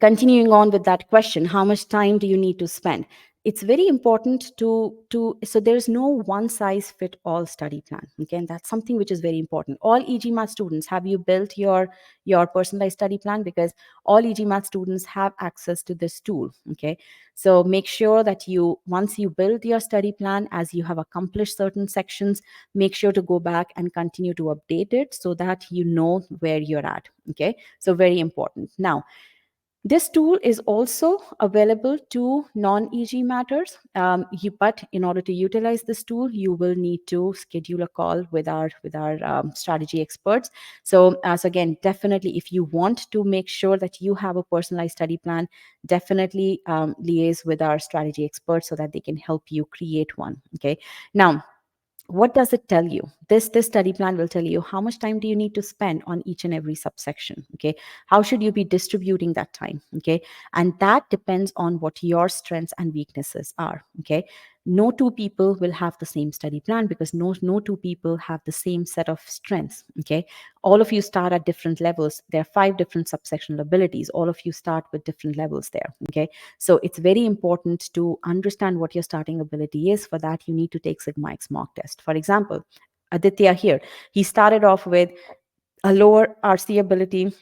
continuing on with that question, how much time do you need to spend? it's very important to so there's no one size fit all study plan. Okay, and that's something which is very important. All e-GMAT students, have you built your personalized study plan? Because all e-GMAT students have access to this tool. Okay, so make sure that you, once you build your study plan, as you have accomplished certain sections, make sure to go back and continue to update it so that you know where you're at. Okay, so very important. Now, this tool is also available to non-EG matters. But in order to utilize this tool, you will need to schedule a call with our strategy experts. So again, definitely, if you want to make sure that you have a personalized study plan, definitely liaise with our strategy experts so that they can help you create one. Okay. Now, what does it tell you? This study plan will tell you how much time do you need to spend on each and every subsection. Okay, how should you be distributing that time? Okay, and that depends on what your strengths and weaknesses are. Okay, no two people will have the same study plan, because no two people have the same set of strengths. Okay, all of you start at different levels. There are 5 different subsectional abilities. All of you start with different levels there. Okay, so it's very important to understand what your starting ability is. For that, you need to take Sigma X mock test. For example, Aditya here, he started off with a lower RC ability,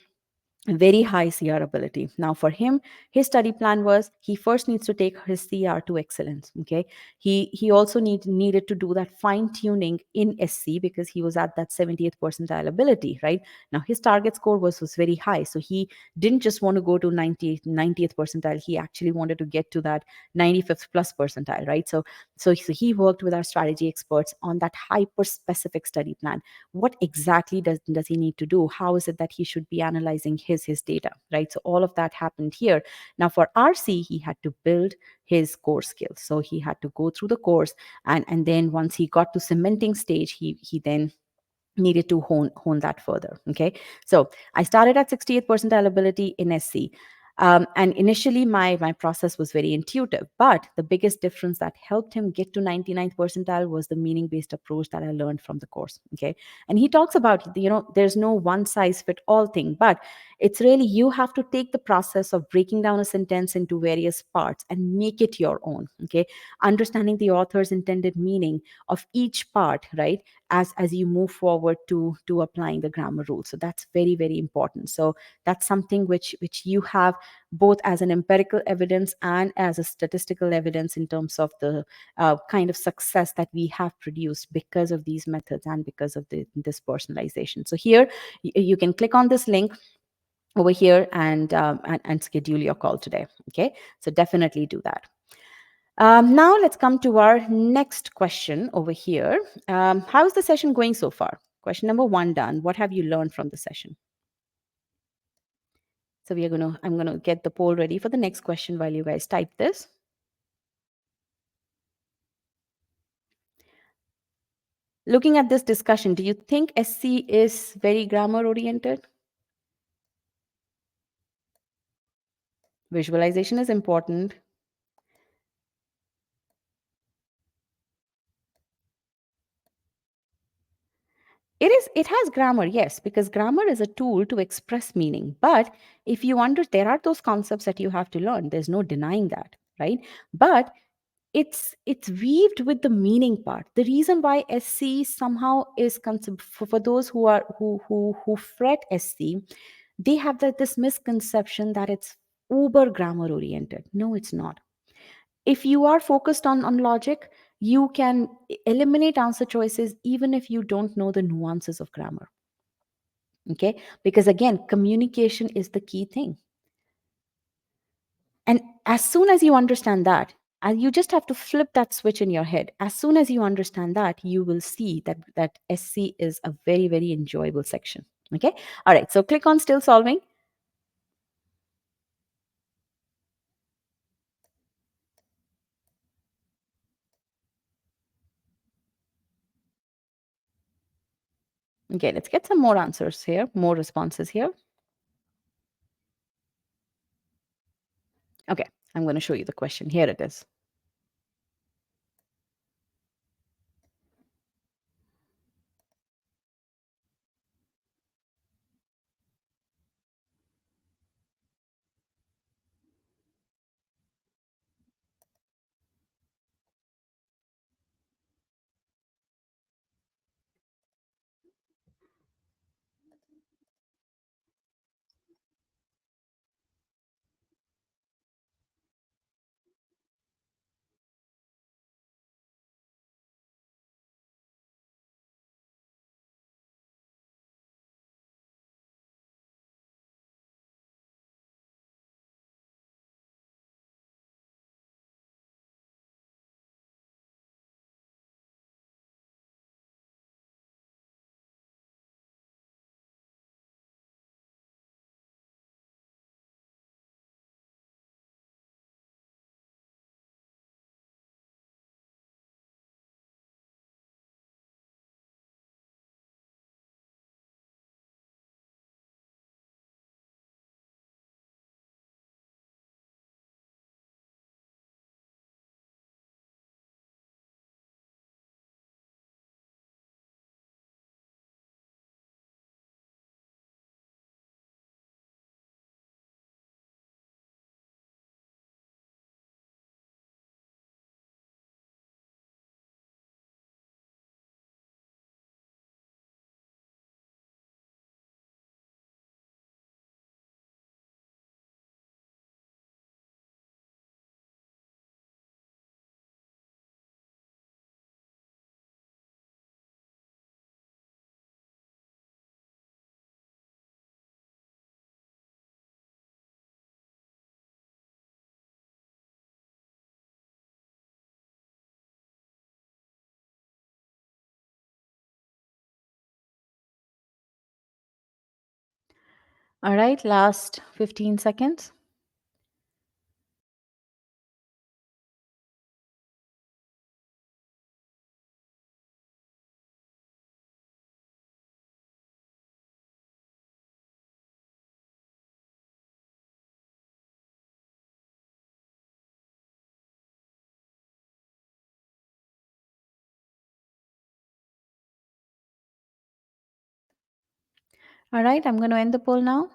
very high CR ability. Now, for him, his study plan was he first needs to take his CR to excellence. Okay, he also needed to do that fine tuning in SC, because he was at that 70th percentile ability. Right now, his target score was very high, so he didn't just want to go to 90th percentile. He actually wanted to get to that 95th plus percentile. Right, so he worked with our strategy experts on that hyper specific study plan. What exactly does he need to do? How is it that he should be analyzing his data? Right, so all of that happened here. Now, for RC, he had to build his core skills, so he had to go through the course, and then once he got to cementing stage, he then needed to hone that further. Okay, so I started at 68th percentile ability in SC. And initially, my process was very intuitive, but the biggest difference that helped him get to 99th percentile was the meaning based approach that I learned from the course. Okay, and he talks about, there's no one size fit all thing, but it's really, you have to take the process of breaking down a sentence into various parts and make it your own. Okay, understanding the author's intended meaning of each part, right, as you move forward to applying the grammar rules. So that's very, very important. So that's something which you have both as an empirical evidence and as a statistical evidence, in terms of the kind of success that we have produced because of these methods and because of this personalization. So here you can click on this link over here and schedule your call today. Okay, so definitely do that. Now let's come to our next question over here. How's the session going so far? Question number 1 done. What have you learned from the session? So I'm gonna get the poll ready for the next question while you guys type this. Looking at this discussion, do you think SC is very grammar oriented? Visualization is important. It has grammar, yes, because grammar is a tool to express meaning. But if you there are those concepts that you have to learn. There's no denying that, right? But it's weaved with the meaning part. The reason why SC somehow is for those who are who fret SC, they have this misconception that it's uber grammar oriented. No, it's not. If you are focused on logic, you can eliminate answer choices even if you don't know the nuances of grammar. Okay, because again, communication is the key thing. And as soon as you understand that, and you just have to flip that switch in your head. As soon as you understand that, you will see that SC is a very, very enjoyable section. Okay, all right, so click on still solving. Okay, let's get some more answers here, more responses here. Okay, I'm going to show you the question. Here it is. All right, last 15 seconds. All right, I'm going to end the poll now.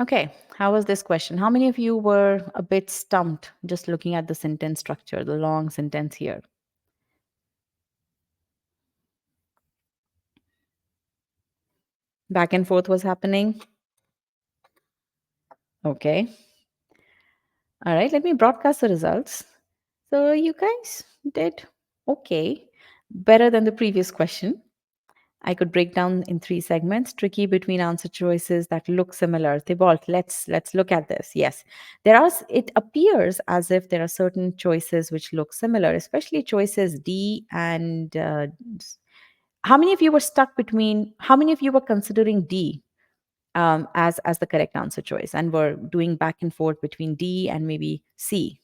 Okay, how was this question? How many of you were a bit stumped just looking at the sentence structure, the long sentence here? Back and forth was happening. Okay. All right, let me broadcast the results. So you guys did okay, better than the previous question. I could break down in three segments. Tricky between answer choices that look similar. Thibault, let's look at this. Yes, there are. It appears as if there are certain choices which look similar, especially choices D and. How many of you were stuck between? How many of you were considering D as the correct answer choice, and were doing back and forth between D and maybe C?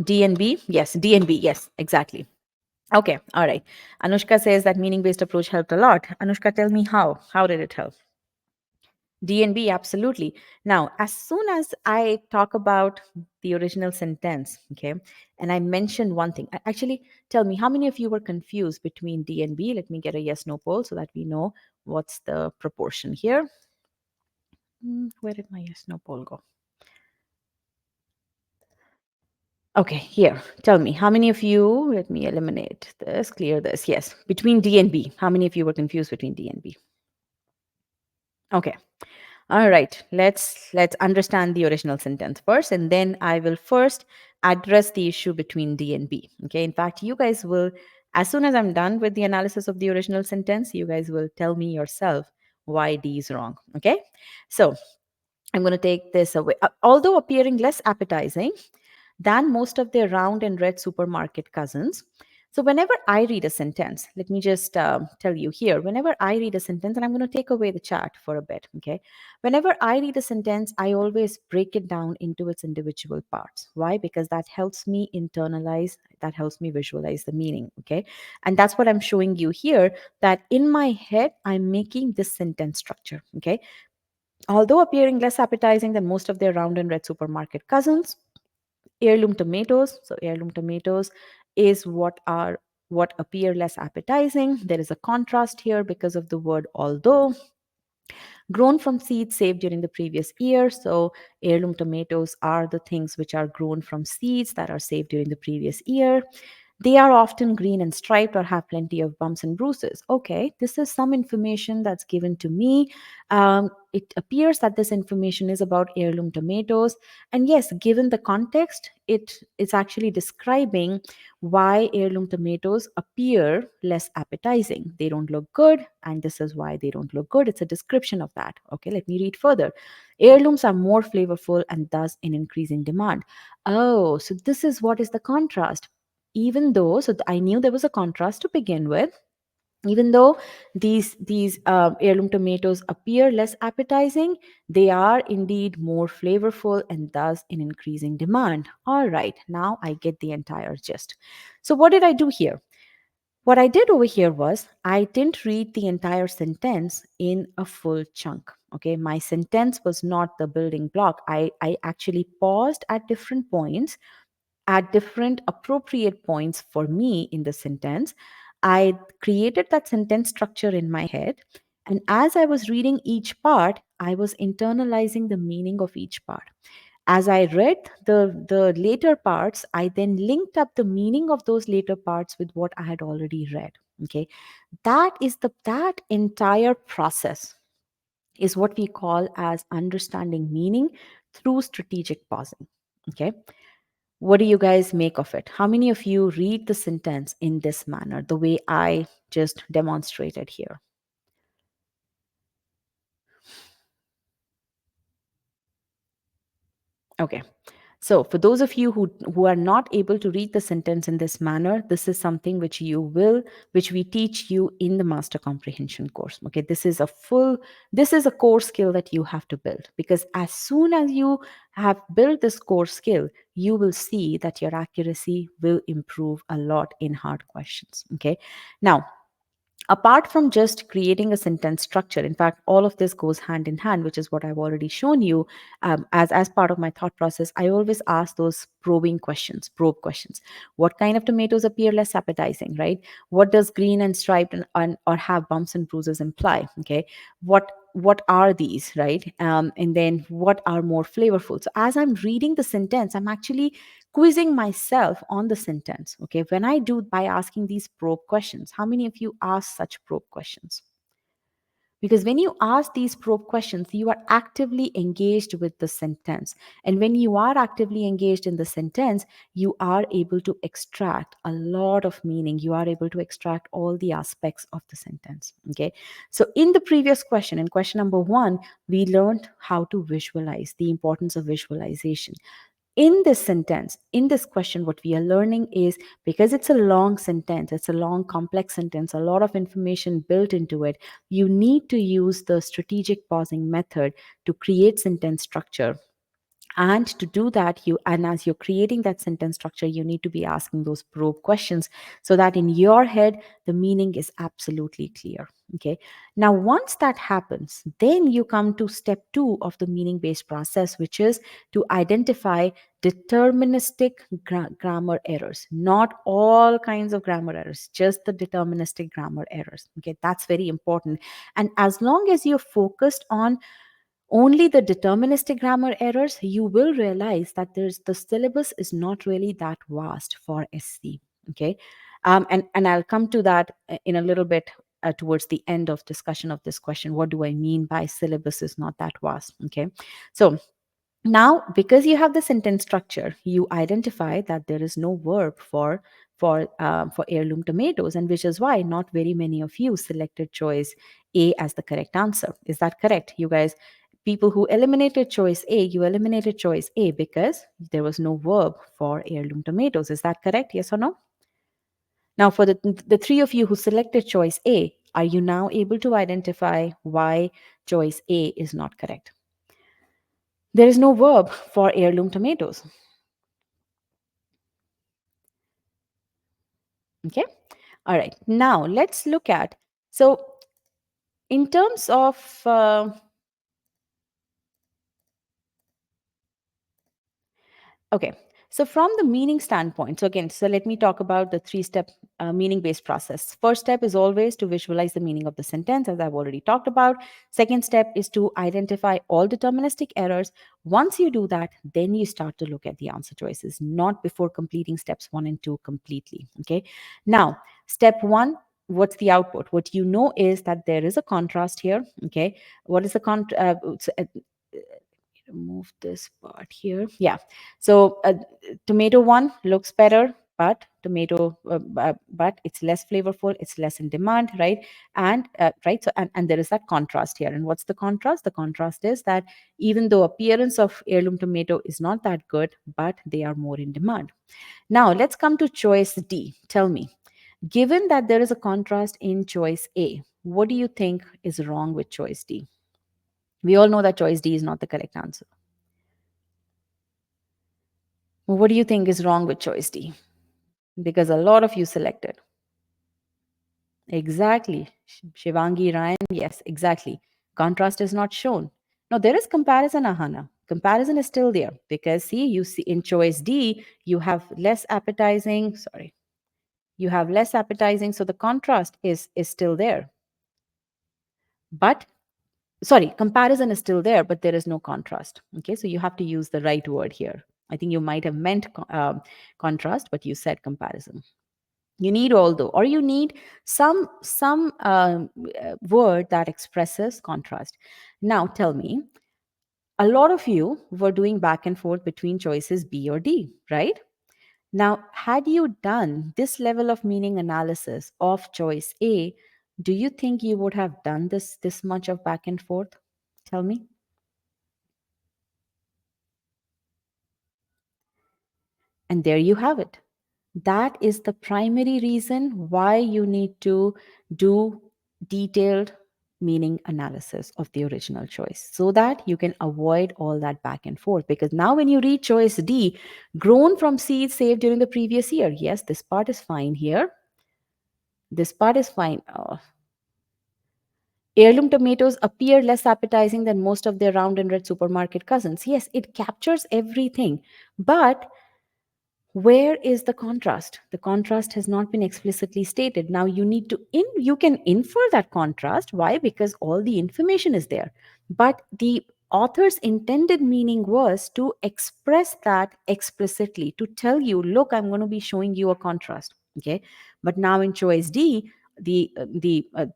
D and B? Yes, D and B. Yes, exactly. Okay, all right. Anushka says that meaning based approach helped a lot. Anushka, tell me how. How did it help? D and B, absolutely. Now, as soon as I talk about the original sentence, okay, and I mentioned one thing, actually, tell me how many of you were confused between D and B? Let me get a yes no poll so that we know what's the proportion here. Where did my yes no poll go? Okay, here. Tell me, how many of you, let me eliminate this, clear this. Yes, between D and B. How many of you were confused between D and B? Okay. All right. Let's understand the original sentence first, and then I will first address the issue between D and B. Okay. In fact, you guys will, as soon as I'm done with the analysis of the original sentence, you guys will tell me yourself why D is wrong. Okay. So I'm going to take this away. Although appearing less appetizing than most of their round and red supermarket cousins. So, whenever I read a sentence, let me just tell you here, whenever I read a sentence, and I'm going to take away the chat for a bit, okay? Whenever I read a sentence, I always break it down into its individual parts. Why? Because that helps me internalize, that helps me visualize the meaning, okay? And that's what I'm showing you here, that in my head, I'm making this sentence structure, okay? Although appearing less appetizing than most of their round and red supermarket cousins, heirloom tomatoes. So heirloom tomatoes is what appear less appetizing. There is a contrast here because of the word although. Grown from seeds saved during the previous year. So heirloom tomatoes are the things which are grown from seeds that are saved during the previous year. They are often green and striped or have plenty of bumps and bruises. Okay, this is some information that's given to me. It appears that this information is about heirloom tomatoes. And yes, given the context, it is actually describing why heirloom tomatoes appear less appetizing. They don't look good, and this is why they don't look good. It's a description of that. Okay, let me read further. Heirlooms are more flavorful and thus in increasing demand. Oh, so this is what is the contrast. Even though, so I knew there was a contrast to begin with. Even though these heirloom tomatoes appear less appetizing, they are indeed more flavorful and thus in increasing demand. All right, now I get the entire gist. So what did I do here? What I did over here was I didn't read the entire sentence in a full chunk. Okay, my sentence was not the building block. I actually paused at different points, at different appropriate points for me in the sentence. I created that sentence structure in my head. And as I was reading each part, I was internalizing the meaning of each part. As I read the later parts, I then linked up the meaning of those later parts with what I had already read. Okay. That entire process is what we call as understanding meaning through strategic pausing. Okay. What do you guys make of it? How many of you read the sentence in this manner, the way I just demonstrated here? Okay. So, for those of you who are not able to read the sentence in this manner, this is something which we teach you in the master comprehension course. Okay, this is a core skill that you have to build, because as soon as you have built this core skill, you will see that your accuracy will improve a lot in hard questions. Okay, now, apart from just creating a sentence structure, in fact, all of this goes hand in hand, which is what I've already shown you. As part of my thought process, I always ask those probe questions. What kind of tomatoes appear less appetizing, right? What does green and striped or have bumps and bruises imply? Okay, what are these, right? And then what are more flavorful? So as I'm reading the sentence, I'm actually quizzing myself on the sentence. Okay, when I do by asking these probe questions, how many of you ask such probe questions? Because when you ask these probe questions, you are actively engaged with the sentence. And when you are actively engaged in the sentence, you are able to extract a lot of meaning. You are able to extract all the aspects of the sentence. Okay. So, in the previous question, in question number one, we learned how to visualize, the importance of visualization. In this sentence, in this question, what we are learning is, because it's a long sentence, it's a long complex sentence, a lot of information built into it, you need to use the strategic pausing method to create sentence structure. And to do that, as you're creating that sentence structure, you need to be asking those probe questions, so that in your head the meaning is absolutely clear. Okay, now once that happens, then you come to step 2 of the meaning based process, which is to identify deterministic grammar errors. Not all kinds of grammar errors, just the deterministic grammar errors. Okay, that's very important. And as long as you're focused on only the deterministic grammar errors, you will realize that there's the syllabus is not really that vast for SC. Okay, and I'll come to that in a little bit towards the end of discussion of this question. What do I mean by syllabus is not that vast? Okay, so now, because you have the sentence structure, you identify that there is no verb for heirloom tomatoes, and which is why not very many of you selected choice A as the correct answer. Is that correct, you guys? People who eliminated choice A, you eliminated choice A because there was no verb for heirloom tomatoes. Is that correct? Yes or no? Now, for the three of you who selected choice A, are you now able to identify why choice A is not correct? There is no verb for heirloom tomatoes. Okay. All right. Now let's look at, so in terms of okay. So, from the meaning standpoint, so again, so let me talk about the three-step meaning based process. First step is always to visualize the meaning of the sentence, as I've already talked about. Second step is to identify all deterministic errors. Once you do that, then you start to look at the answer choices, not before completing steps 1 and 2 completely. Okay. Now, step 1. What's the output? What you know is that there is a contrast here. Okay. What is the remove this part here. Yeah. So tomato one looks better, but it's less flavorful. It's less in demand, right? And right. So and there is that contrast here. And what's the contrast? The contrast is that even though appearance of heirloom tomato is not that good, but they are more in demand. Now let's come to choice D. Tell me, given that there is a contrast in choice A, what do you think is wrong with choice D? We all know that choice D is not the correct answer. What do you think is wrong with choice D? Because a lot of you selected. Exactly. Shivangi, Ryan, yes, exactly. Contrast is not shown. Now, there is comparison, Ahana. Comparison is still there because see, you see in choice D, you have less appetizing. Sorry. You have less appetizing. So the contrast is still there. But sorry, comparison is still there, but there is no contrast. Okay. So you have to use the right word here. I think you might have meant contrast, but you said comparison. You need although, or you need some word that expresses contrast. Now tell me, a lot of you were doing back and forth between choices B or D, right? Now, had you done this level of meaning analysis of choice A, do you think you would have done this much of back and forth? Tell me. And there you have it. That is the primary reason why you need to do detailed meaning analysis of the original choice, so that you can avoid all that back and forth. Because now when you read choice D, grown from seeds saved during the previous year, yes, this part is fine here. This part is fine. Heirloom tomatoes appear less appetizing than most of their round and red supermarket cousins. Yes, it captures everything. But where is the contrast? The contrast has not been explicitly stated. Now you need to you can infer that contrast. Why? Because all the information is there. But the author's intended meaning was to express that explicitly, to tell you, look, I'm going to be showing you a contrast. Okay. But now in choice D, the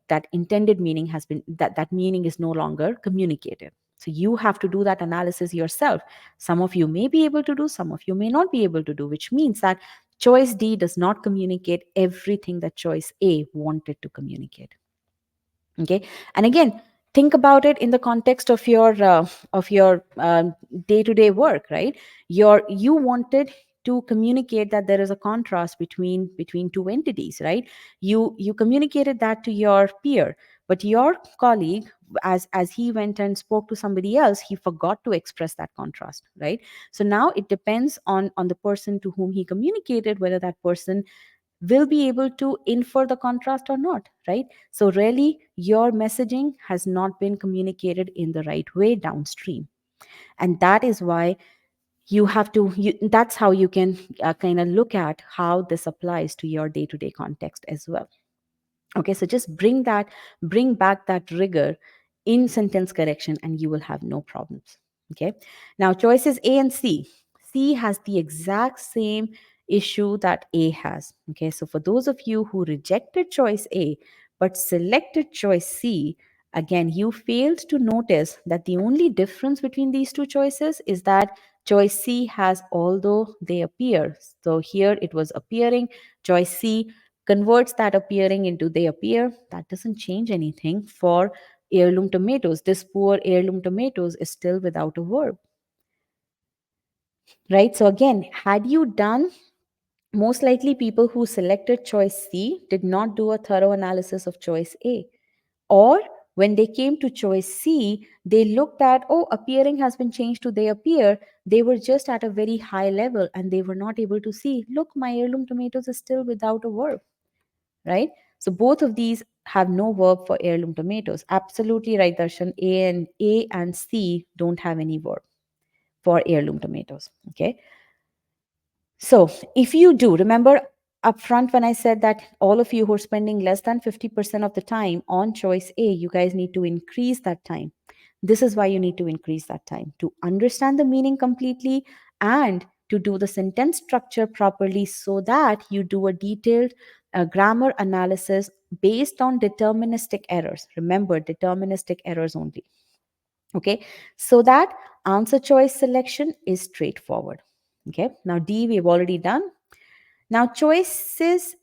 that intended meaning has been, that meaning is no longer communicated. So you have to do that analysis yourself. Some of you may be able to do, some of you may not be able to do, which means that choice D does not communicate everything that choice A wanted to communicate. Okay. And again, think about it in the context of your day-to-day work, right? You wanted to communicate that there is a contrast between two entities, right? You communicated that to your peer, but your colleague, as he went and spoke to somebody else, he forgot to express that contrast, right? So now it depends on the person to whom he communicated, whether that person will be able to infer the contrast or not, right? So really your messaging has not been communicated in the right way downstream. And that is why that's how you can kind of look at how this applies to your day-to-day context as well. Okay, so just bring back that rigor in sentence correction and you will have no problems. Okay, now choices A and C has the exact same issue that A has. Okay, so for those of you who rejected choice A but selected choice C, again you failed to notice that the only difference between these two choices is that choice C has although they appear. So here it was appearing, choice C converts that appearing into they appear. That doesn't change anything for heirloom tomatoes. This poor heirloom tomatoes is still without a verb, right? So again, had you done, most likely people who selected choice C did not do a thorough analysis of choice A. Or when they came to choice C, they looked at, oh, appearing has been changed to they appear. They were just at a very high level and they were not able to see, look, my heirloom tomatoes is still without a verb, right? So both of these have no verb for heirloom tomatoes. Absolutely right, Darshan. A and C don't have any verb for heirloom tomatoes. Okay. So if you do, remember upfront when I said that all of you who are spending less than 50% of the time on choice A, you guys need to increase that time. This is why you need to increase that time to understand the meaning completely and to do the sentence structure properly so that you do a detailed grammar analysis based on deterministic errors. Remember, deterministic errors only. Okay, so that answer choice selection is straightforward. Okay, now D we've already done. Now choices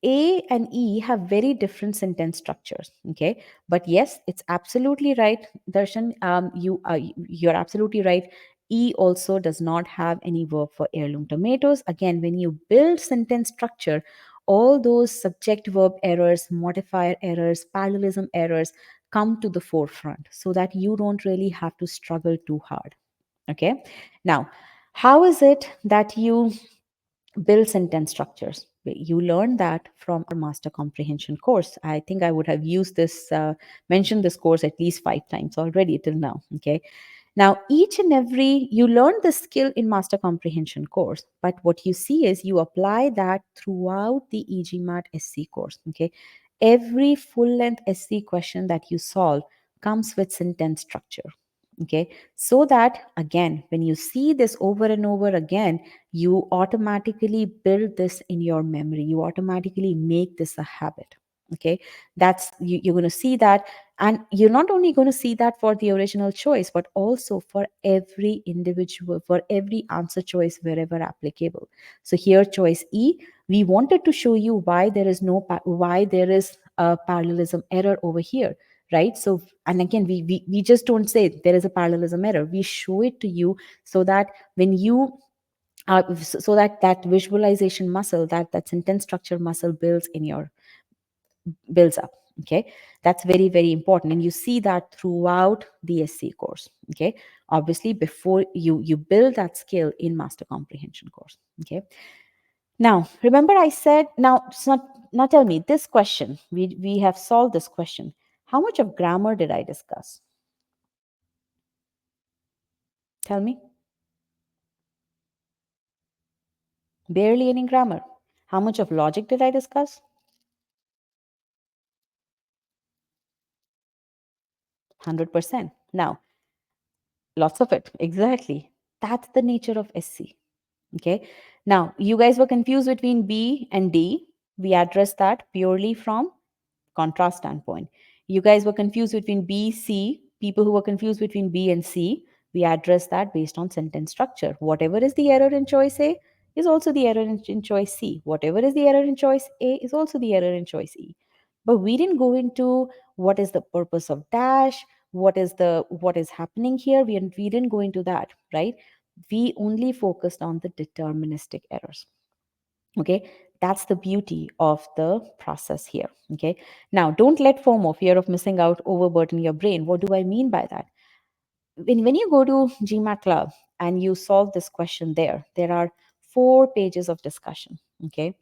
A and E have very different sentence structures. Okay, but yes, it's absolutely right, Darshan. You're absolutely right. E also does not have any verb for heirloom tomatoes. Again, when you build sentence structure, all those subject verb errors, modifier errors, parallelism errors come to the forefront so that you don't really have to struggle too hard. Okay, now how is it that you build sentence structures? You learn that from our master comprehension course. I think I would have used this, mentioned this course at least 5 times already till now. Okay. Now, each and every, you learn the skill in master comprehension course, but what you see is you apply that throughout the e-GMAT SC course. Okay. Every full length SC question that you solve comes with sentence structure. Okay, so that again when you see this over and over again, you automatically build this in your memory, you automatically make this a habit. Okay, you're going to see that, and you're not only going to see that for the original choice but also for every individual, for every answer choice wherever applicable. So here choice E, we wanted to show you why there is why there is a parallelism error over here, right? So, and again we just don't say there is a parallelism error, we show it to you so that when you so that that visualization muscle, that sentence structure muscle builds up. Okay, that's very very important, and you see that throughout the SC course. Okay, obviously before you build that skill in master comprehension course. Okay, now remember I said, now it's not, now tell me this question, we have solved this question. How much of grammar did I discuss? Tell me. Barely any grammar. How much of logic did I discuss? 100%. Now, lots of it. Exactly. That's the nature of SC. Okay. Now, you guys were confused between B and D. We addressed that purely from contrast standpoint. You guys were confused between B, C. People who were confused between B and C, we address that based on sentence structure. Whatever is the error in choice A is also the error in choice C. Whatever is the error in choice A is also the error in choice E. But we didn't go into what is the purpose of dash, what is happening here. We didn't go into that, right? We only focused on the deterministic errors. Okay, that's the beauty of the process here. Okay, now don't let FOMO, fear of missing out, overburden your brain. What do I mean by that? When you go to GMAT Club and you solve this question, there are 4 pages of discussion. Okay,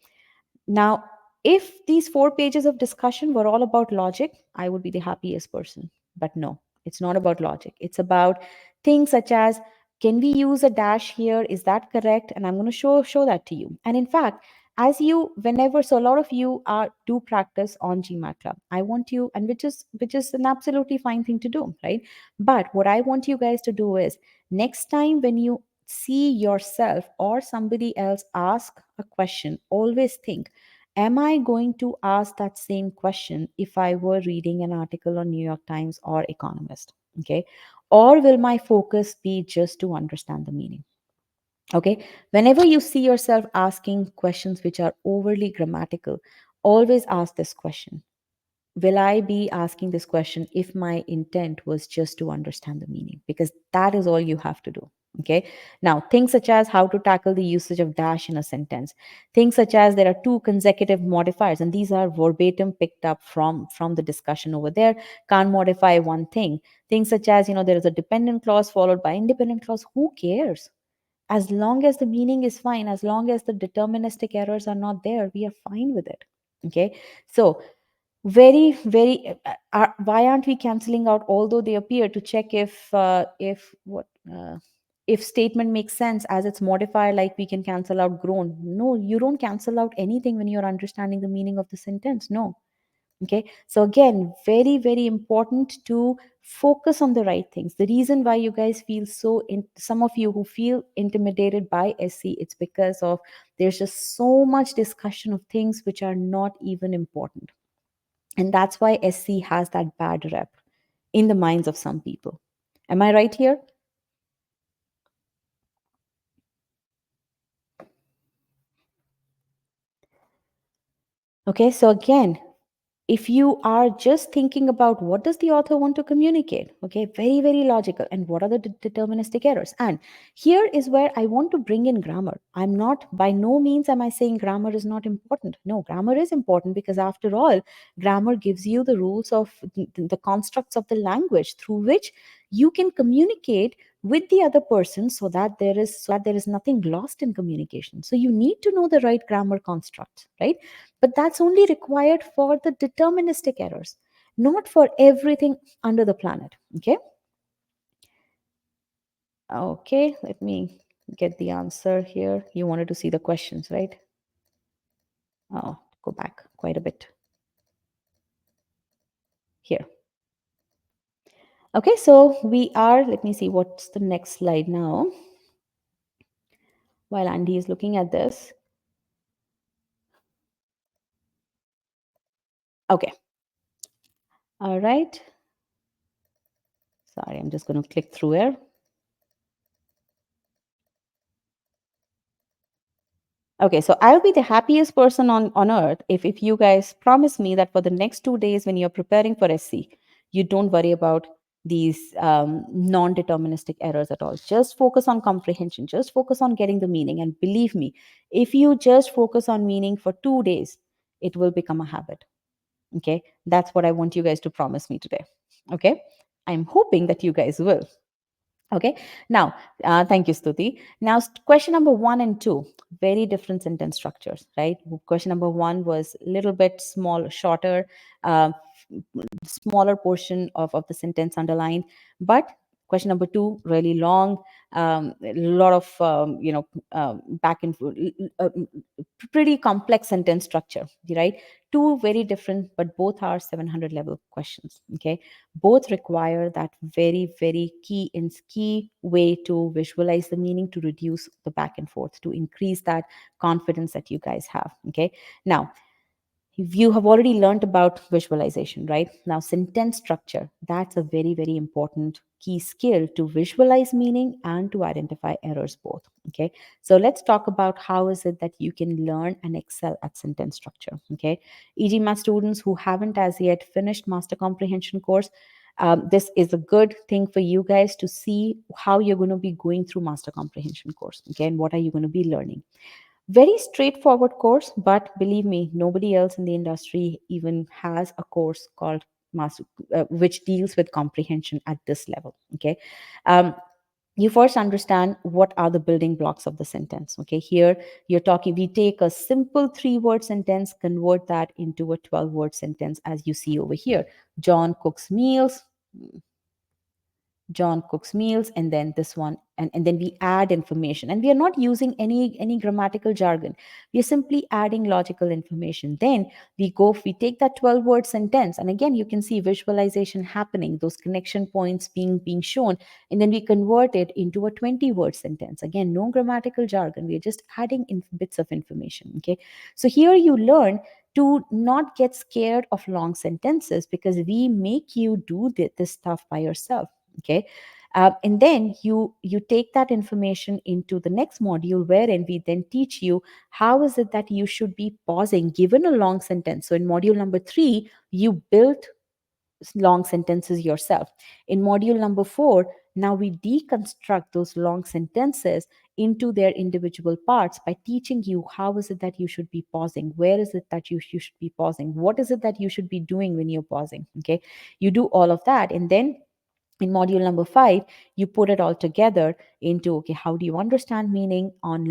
now, if these 4 pages of discussion were all about logic, I would be the happiest person. But no, it's not about logic. It's about things such as, can we use a dash here? Is that correct? And I'm going to show that to you. And in fact, as you whenever, so a lot of you are do practice on GMAT Club. I want you, and which is an absolutely fine thing to do, right? But what I want you guys to do is, next time when you see yourself or somebody else ask a question, always think, am I going to ask that same question if I were reading an article on New York Times or Economist? Okay. Or will my focus be just to understand the meaning? Okay. Whenever you see yourself asking questions which are overly grammatical, always ask this question: will I be asking this question if my intent was just to understand the meaning? Because that is all you have to do. Okay. Now, things such as how to tackle the usage of dash in a sentence, things such as there are 2 consecutive modifiers, and these are verbatim picked up from the discussion over there. Can't modify one thing. Things such as, there is a dependent clause followed by independent clause. Who cares? As long as the meaning is fine, as long as the deterministic errors are not there, we are fine with it. Okay. So very very why aren't we canceling out although they appear, to check if statement makes sense as its modifier, like we can cancel out grown? No, you don't cancel out anything when you're understanding the meaning of the sentence. No. Okay, so again, very very important to focus on the right things. The reason why you guys feel some of you who feel intimidated by SC, it's because of there's just so much discussion of things which are not even important, and that's why SC has that bad rep in the minds of some people. Am I right here? Okay, so again, if you are just thinking about what does the author want to communicate, okay, very very logical, and what are the deterministic errors? And here is where I want to bring in grammar. I'm not, by no means am I saying grammar is not important. No, grammar is important, because after all, grammar gives you the rules of the constructs of the language through which you can communicate with the other person, so that there is nothing lost in communication. So you need to know the right grammar construct, right? But that's only required for the deterministic errors, not for everything under the planet. Okay. Okay, let me get the answer here. You wanted to see the questions, right? Oh, go back quite a bit here. Okay, so we are, let me see what's the next slide now. While Andy is looking at this. Okay. All right. Sorry, I'm just going to click through here. Okay, so I'll be the happiest person on earth if you guys promise me that for the next 2 days when you're preparing for SC, you don't worry about these non-deterministic errors at all. Just focus on comprehension, just focus on getting the meaning. And believe me, if you just focus on meaning for 2 days, it will become a habit. Okay, that's what I want you guys to promise me today. Okay, I'm hoping that you guys will. Okay, now, thank you, Stuti. Now, question number 1 and 2, very different sentence structures, right? Question number 1 was a little bit small, shorter, uh, smaller portion of the sentence underlined. But question number 2, really long, a lot of, back and forth, pretty complex sentence structure, right? Two very different, but both are 700 level questions. Okay, both require that very, very key way to visualize the meaning, to reduce the back and forth, to increase that confidence that you guys have. Okay, now you have already learned about visualization, right? Now, sentence structure, that's a very, very important key skill to visualize meaning and to identify errors both. Okay, so let's talk about how is it that you can learn and excel at sentence structure. Okay, e-GMAT students who haven't as yet finished master comprehension course, this is a good thing for you guys to see how you're going to be going through master comprehension course. Okay, and what are you going to be learning. Very straightforward course, but believe me, nobody else in the industry even has a course called master, which deals with comprehension at this level. Okay, um, you first understand what are the building blocks of the sentence. Okay, here you're talking. We take a simple 3-word sentence, convert that into a 12-word sentence, as you see over here. John cooks meals. John cooks meals, and then this one, and then we add information, and we are not using any grammatical jargon. We are simply adding logical information. Then we take that 12-word sentence, and again you can see visualization happening, those connection points being shown, and then we convert it into a 20-word sentence. Again, no grammatical jargon. We are just adding in bits of information. Okay, so here you learn to not get scared of long sentences, because we make you do this stuff by yourself. Okay, and then you take that information into the next module, wherein we then teach you how is it that you should be pausing given a long sentence. So in module number 3, you built long sentences yourself. In module number 4, now we deconstruct those long sentences into their individual parts by teaching you how is it that you should be pausing, where is it that you should be pausing, what is it that you should be doing when you're pausing. Okay, you do all of that, and then in module number 5, you put it all together into, okay, how do you understand meaning on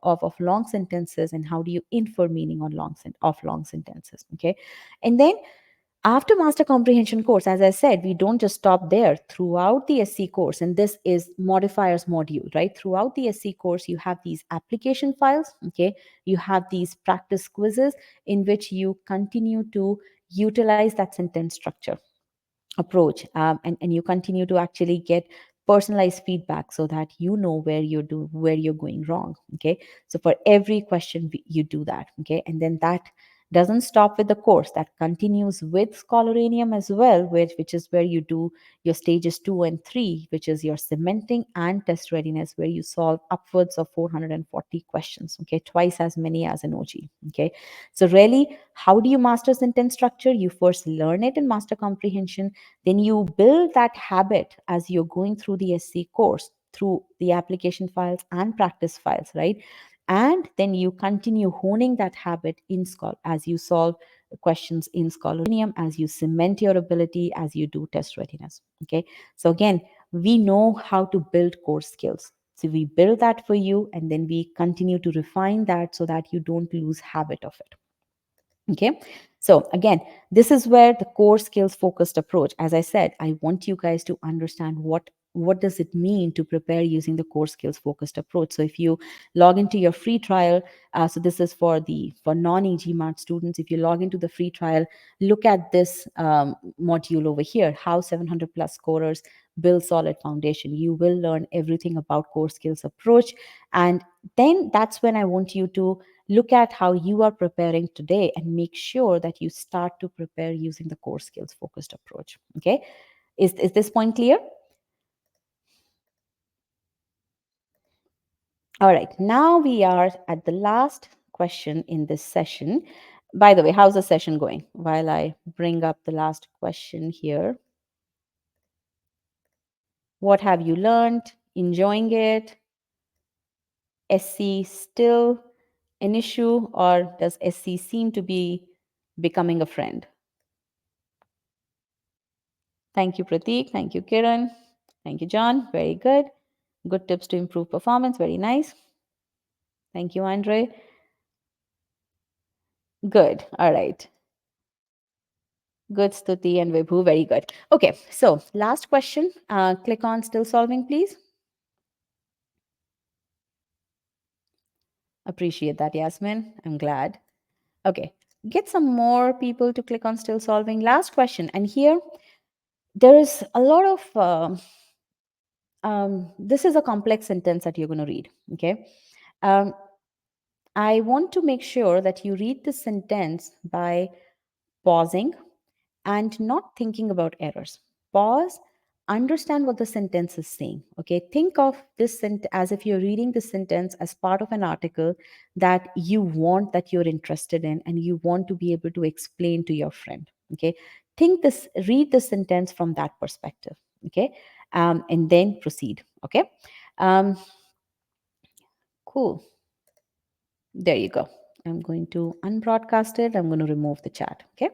of long sentences, and how do you infer meaning on long sentences. Okay, and then after master comprehension course, as I said, we don't just stop there. Throughout the SC course, and this is modifiers module, right? Throughout the SC course, you have these application files. Okay, you have these practice quizzes in which you continue to utilize that sentence structure approach, and you continue to actually get personalized feedback, so that you know where you're going wrong. Okay, so for every question you do that. Okay, and then that doesn't stop with the course, that continues with scholaranium as well, which is where you do your stages 2 and 3, which is your cementing and test readiness, where you solve upwards of 440 questions. Okay, twice as many as an OG. Okay, so really, how do you master sentence structure? You first learn it in master comprehension, then you build that habit as you're going through the SC course, through the application files and practice files, right? And then you continue honing that habit in Scholar as you solve questions in Scholarium, as you cement your ability, as you do test readiness. Okay, so again, we know how to build core skills. So we build that for you, and then we continue to refine that so that you don't lose habit of it. Okay, so again, this is where the core skills focused approach, as I said, I want you guys to understand what does it mean to prepare using the core skills focused approach. So if you log into your free trial, so this is for non-e-GMAT students, if you log into the free trial, look at this module over here, how 700 plus scorers build solid foundation. You will learn everything about core skills approach, and then that's when I want you to look at how you are preparing today and make sure that you start to prepare using the core skills focused approach. Okay, is this point clear? All right, now we are at the last question in this session. By the way, how's the session going? While I bring up the last question here. What have you learned? Enjoying it? SC still an issue, or does SC seem to be becoming a friend? Thank you, Prateek. Thank you, Kiran. Thank you, John. Very good. Good tips to improve performance. Very nice. Thank you, Andre. Good. All right. Good, Stuti and Vibhu. Very good. Okay. So, last question. Click on still solving, please. Appreciate that, Yasmin. I'm glad. Okay. Get some more people to click on still solving. Last question. And here, there is a lot of, this is a complex sentence that you're going to read. Okay. Um, I want to make sure that you read the sentence by pausing and not thinking about errors. Pause, understand what the sentence is saying. Okay, think of this as if you're reading the sentence as part of an article that you want, that you're interested in, and you want to be able to explain to your friend. Okay, read the sentence from that perspective. Okay, and then proceed. Okay, um, cool. There you go. I'm going to unbroadcast it. I'm going to remove the chat. Okay.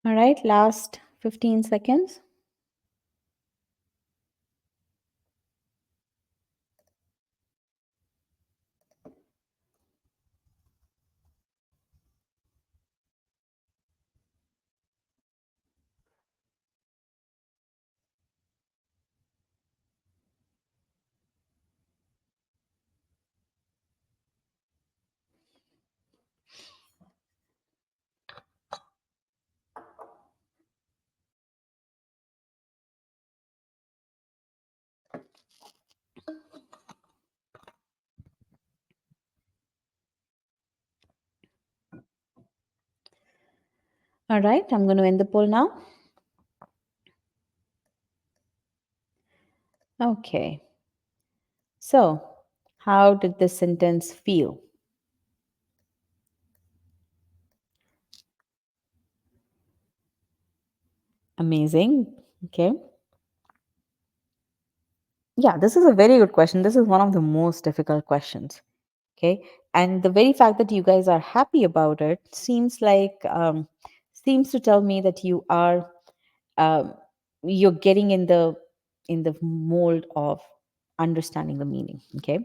All right, last 15 seconds. All right, I'm going to end the poll now. Okay. So, How did this sentence feel? Amazing. Okay. Yeah, this is a very good question. This is one of the most difficult questions. Okay. And the very fact that you guys are happy about it seems to tell me that um, you're getting in the mold of understanding the meaning. Okay.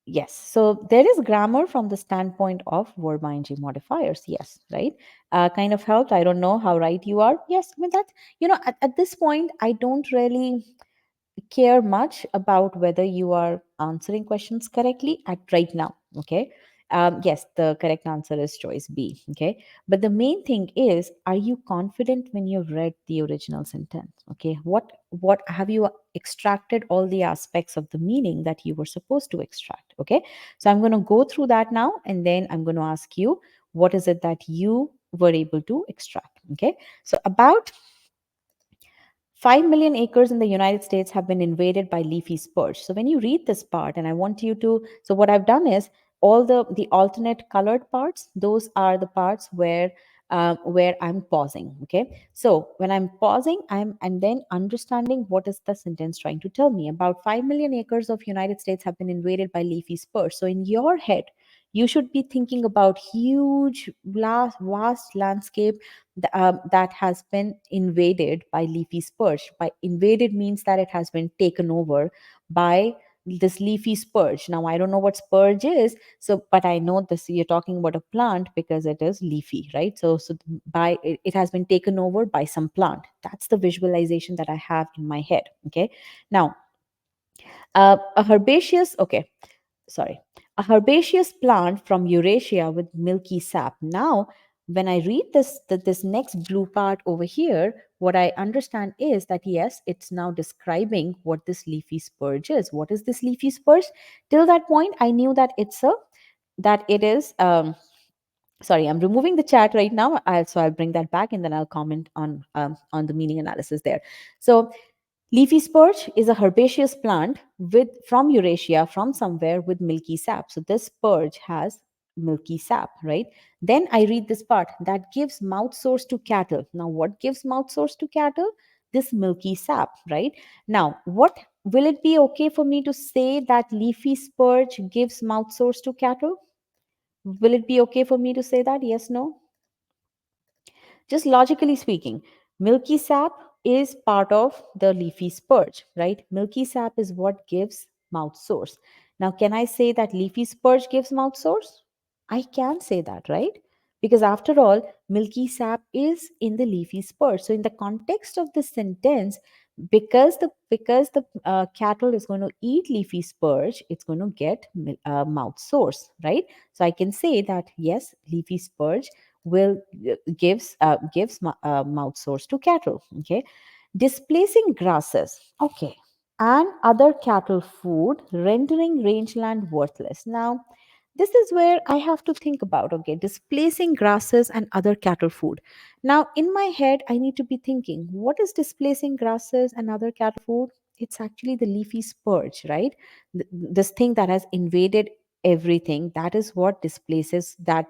Yes. So there is grammar from the standpoint of verb ing modifiers. Yes. Right. Kind of helped. I don't know how right you are. Yes. I mean, that, at this point, I don't really care much about whether you are answering questions correctly at right now. Okay. Yes, the correct answer is choice B. Okay. But the main thing is, are you confident when you've read the original sentence? Okay. What have you extracted all the aspects of the meaning that you were supposed to extract? Okay. So I'm going to go through that now, and then I'm going to ask you, what is it that you were able to extract? Okay. So about 5 million acres in the United States have been invaded by leafy spurge. So when you read this part, and I want you to, so what I've done is all the alternate colored parts, those are the parts where I'm pausing. Okay. So when I'm pausing, I'm and then understanding what is the sentence trying to tell me. About 5 million acres of United States have been invaded by leafy spurge. So in your head, you should be thinking about huge, vast landscape that has been invaded by leafy spurge. By invaded means that it has been taken over by this leafy spurge. Now I don't know what spurge is, so but I know this you're talking about a plant because it is leafy, right? So by it has been taken over by some plant. That's the visualization that I have in my head. Okay. Now a herbaceous, okay, sorry, a herbaceous plant from Eurasia with milky sap. Now, when I read this next blue part over here, what I understand is that yes, it's now describing what this leafy spurge is. What is this leafy spurge? Till that point, I knew that it is. Sorry, I'm removing the chat right now. So I'll bring that back and then I'll comment on the meaning analysis there. So leafy spurge is a herbaceous plant with from Eurasia, from somewhere with milky sap. So this spurge has milky sap, right? Then I read this part that gives mouth sores to cattle. Now, what gives mouth sores to cattle? This milky sap, right? Now, what will it be okay for me to say that leafy spurge gives mouth sores to cattle? Will it be okay for me to say that? Yes, no? Just logically speaking, milky sap is part of the leafy spurge, right? Milky sap is what gives mouth sores. Now, can I say that leafy spurge gives mouth sores? I can say that, right? Because after all, milky sap is in the leafy spurge. So, in the context of this sentence, because the cattle is going to eat leafy spurge, it's going to get mouth sores, right? So, I can say that yes, leafy spurge will gives mouth sores to cattle. Okay. Displacing grasses, okay, and other cattle food, rendering rangeland worthless. Now this is where I have to think about, okay, displacing grasses and other cattle food. Now in my head I need to be thinking, what is displacing grasses and other cattle food? It's actually the leafy spurge, right? This thing that has invaded everything, that is what displaces that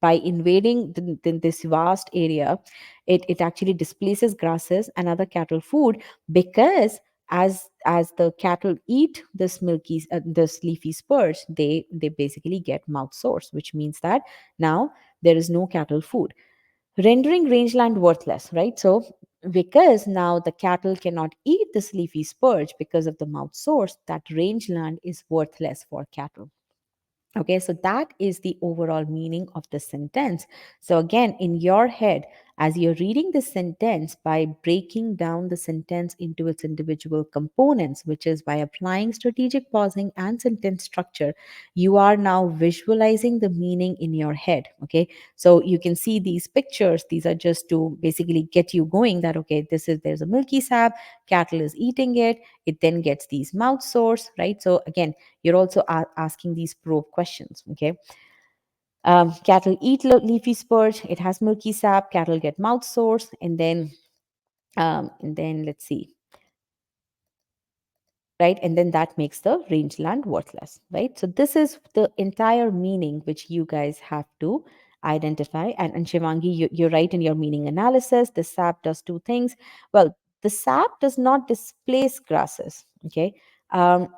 by invading this vast area, it actually displaces grasses and other cattle food, because as the cattle eat this leafy spurge, they basically get mouth sores, which means that now there is no cattle food, rendering rangeland worthless, right? So because now the cattle cannot eat this leafy spurge because of the mouth sores, that rangeland is worthless for cattle. Okay, so that is the overall meaning of the sentence. So, again, in your head, as you're reading the sentence, by breaking down the sentence into its individual components, which is by applying strategic pausing and sentence structure, you are now visualizing the meaning in your head. Okay, so you can see these pictures, these are just to basically get you going that, okay, there's a milky sap, cattle is eating it, it then gets these mouth sores, right? So, again, you're also asking these probe questions. Okay. Cattle eat leafy spurge, it has milky sap, cattle get mouth sores, and then let's see, right? And then that makes the rangeland worthless, right? So this is the entire meaning which you guys have to identify. And Shivangi, you're right in your meaning analysis. The sap does two things. Well, the sap does not displace grasses, okay? Um,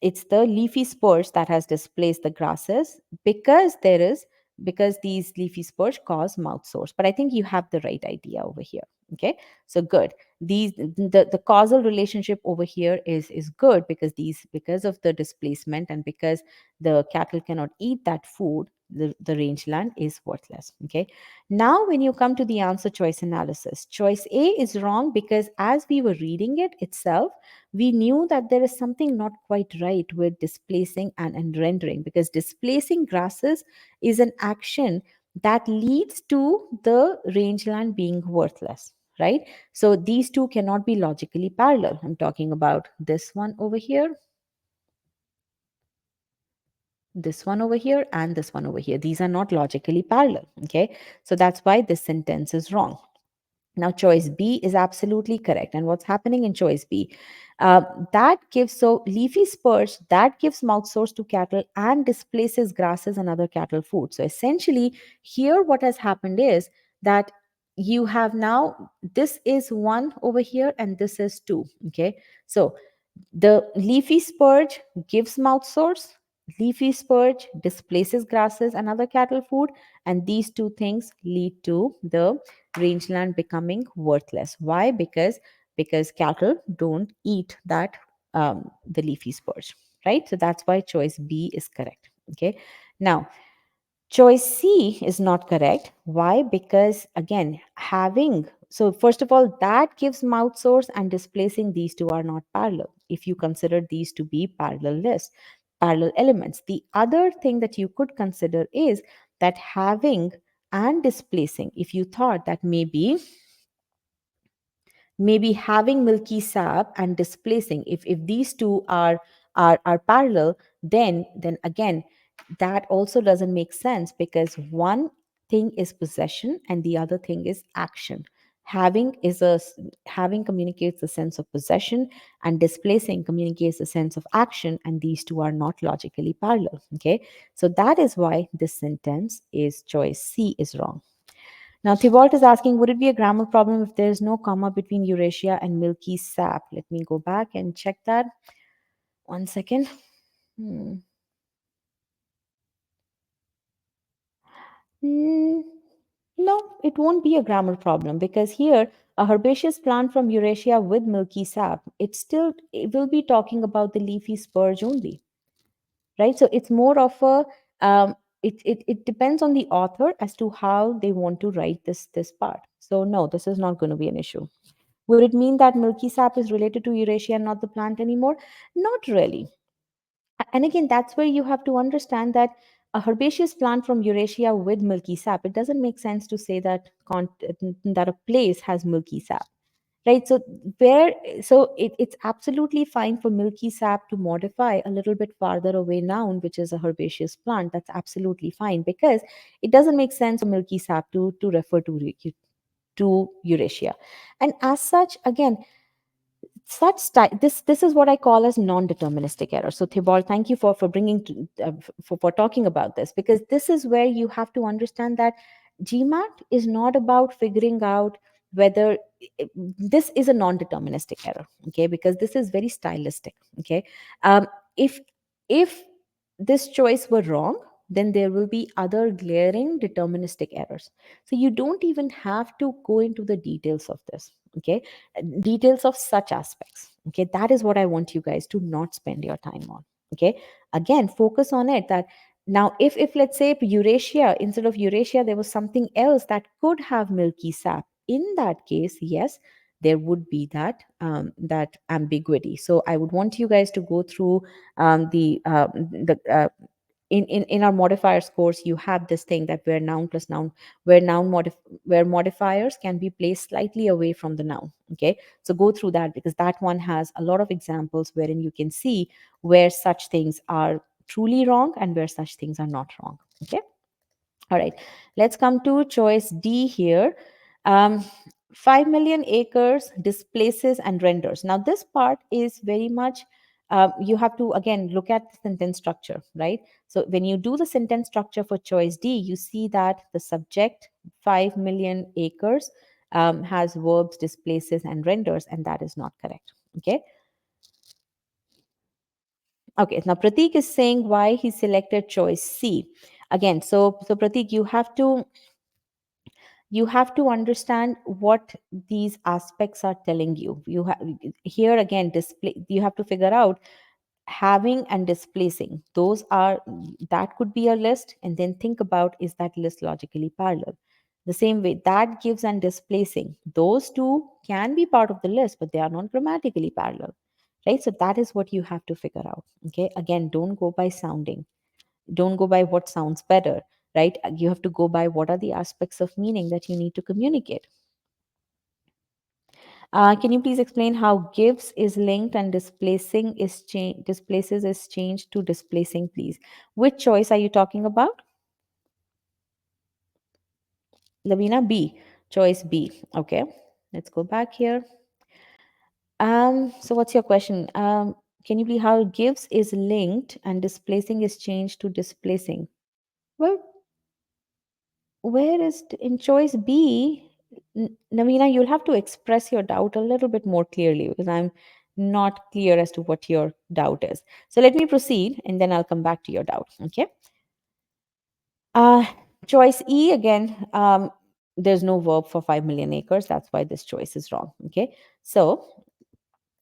it's the leafy spurs that has displaced the grasses because these leafy spurs cause mouth sores. But I think you have the right idea over here, okay? So good. The causal relationship over here is good because of the displacement and because the cattle cannot eat that food, the rangeland is worthless, okay? Now when you come to the answer choice analysis, choice A is wrong because as we were reading it itself, we knew that there is something not quite right with displacing and rendering, because displacing grasses is an action that leads to the rangeland being worthless, right? So these two cannot be logically parallel. I'm talking about this one over here, and this one over here. These are not logically parallel, okay? So that's why this sentence is wrong. Now, choice B is absolutely correct. And what's happening in choice B? That gives, so leafy spurs, that gives mouth sores to cattle and displaces grasses and other cattle food. So essentially, here what has happened is that you have now, this is one over here and this is two, okay? So the leafy spurge gives mouth sores, leafy spurge displaces grasses and other cattle food, and these two things lead to the rangeland becoming worthless. Why? Because cattle don't eat that the leafy spurge, right? So that's why choice B is correct. Okay. Now, choice C is not correct. Why? Because again, so first of all, that gives mouth sores, and displacing these two are not parallel. If you consider these to be parallel elements. The other thing that you could consider is that having and displacing, if you thought that maybe having milky sap and displacing, if these two are parallel, then again that also doesn't make sense, because one thing is possession and the other thing is action. Having communicates the sense of possession, and displacing communicates the sense of action, and these two are not logically parallel, okay? So that is why this sentence is choice C is wrong. Now, Thibault is asking, would it be a grammar problem if there is no comma between Eurasia and milky sap? Let me go back and check that. One second. Hmm. Hmm. No, it won't be a grammar problem, because here, a herbaceous plant from Eurasia with milky sap, it will be talking about the leafy spurge only, right? So it's more of a, it depends on the author as to how they want to write this part. So no, this is not going to be an issue. Would it mean that milky sap is related to Eurasia and not the plant anymore? Not really. And again, that's where you have to understand that a herbaceous plant from Eurasia with milky sap, it doesn't make sense to say that that a place has milky sap, right? It's absolutely fine for milky sap to modify a little bit farther away noun, which is a herbaceous plant. That's absolutely fine, because it doesn't make sense for milky sap to refer to Eurasia. And as such, again, this is what I call as non-deterministic error. So Thibault, thank you for bringing for talking about this, because this is where you have to understand that GMAT is not about figuring out whether this is a non-deterministic error, okay? Because this is very stylistic, okay? If if this choice were wrong, then there will be other glaring deterministic errors. So you don't even have to go into the details of this, okay? Details of such aspects, okay? That is what I want you guys to not spend your time on, okay? Again, focus on it, that now if let's say Eurasia, instead of Eurasia there was something else that could have milky sap, in that case, yes, there would be that ambiguity. So I would want you guys to go through the in our modifiers course. You have this thing that where noun plus noun, where modifiers can be placed slightly away from the noun, okay? So go through that, because that one has a lot of examples wherein you can see where such things are truly wrong and where such things are not wrong, okay? All right, let's come to choice D here. um, 5 million acres displaces and renders. Now this part is very much you have to again look at the sentence structure, right? So when you do the sentence structure for choice D, you see that the subject, 5 million acres, has verbs, displaces, and renders, and that is not correct. Okay. Okay. Now Pratik is saying why he selected choice C. Again, so Pratik, you have to understand what these aspects are telling you. Here again, display, you have to figure out having and displacing, those are, that could be a list, and then think about, is that list logically parallel? The same way, that gives and displacing, those two can be part of the list, but they are not grammatically parallel, right? So that is what you have to figure out. Okay, again, don't go by sounding, don't go by what sounds better, right? You have to go by what are the aspects of meaning that you need to communicate. Can you please explain how gives is linked and displaces is changed to displacing, please? Which choice are you talking about? Lavina, B. Choice B. Okay. Let's go back here. So what's your question? Can you please how gives is linked and displacing is changed to displacing? Well, where is in choice B? Navina, you'll have to express your doubt a little bit more clearly because I'm not clear as to what your doubt is. So let me proceed and then I'll come back to your doubt. Okay. Uh, Choice E again, there's no verb for 5 million acres. That's why this choice is wrong. Okay. So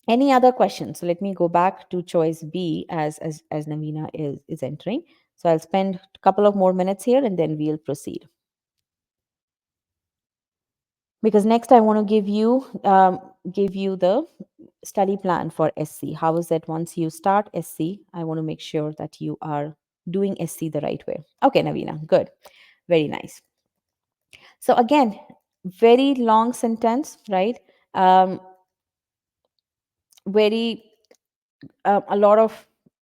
any other questions? So let me go back to choice B as Navina is entering. So I'll spend a couple of more minutes here and then we'll proceed. Because next I want to give you the study plan for SC. How is that once you start SC, I want to make sure that you are doing SC the right way. Okay, Navina, good. Very nice. So again, very long sentence, right? Very a lot of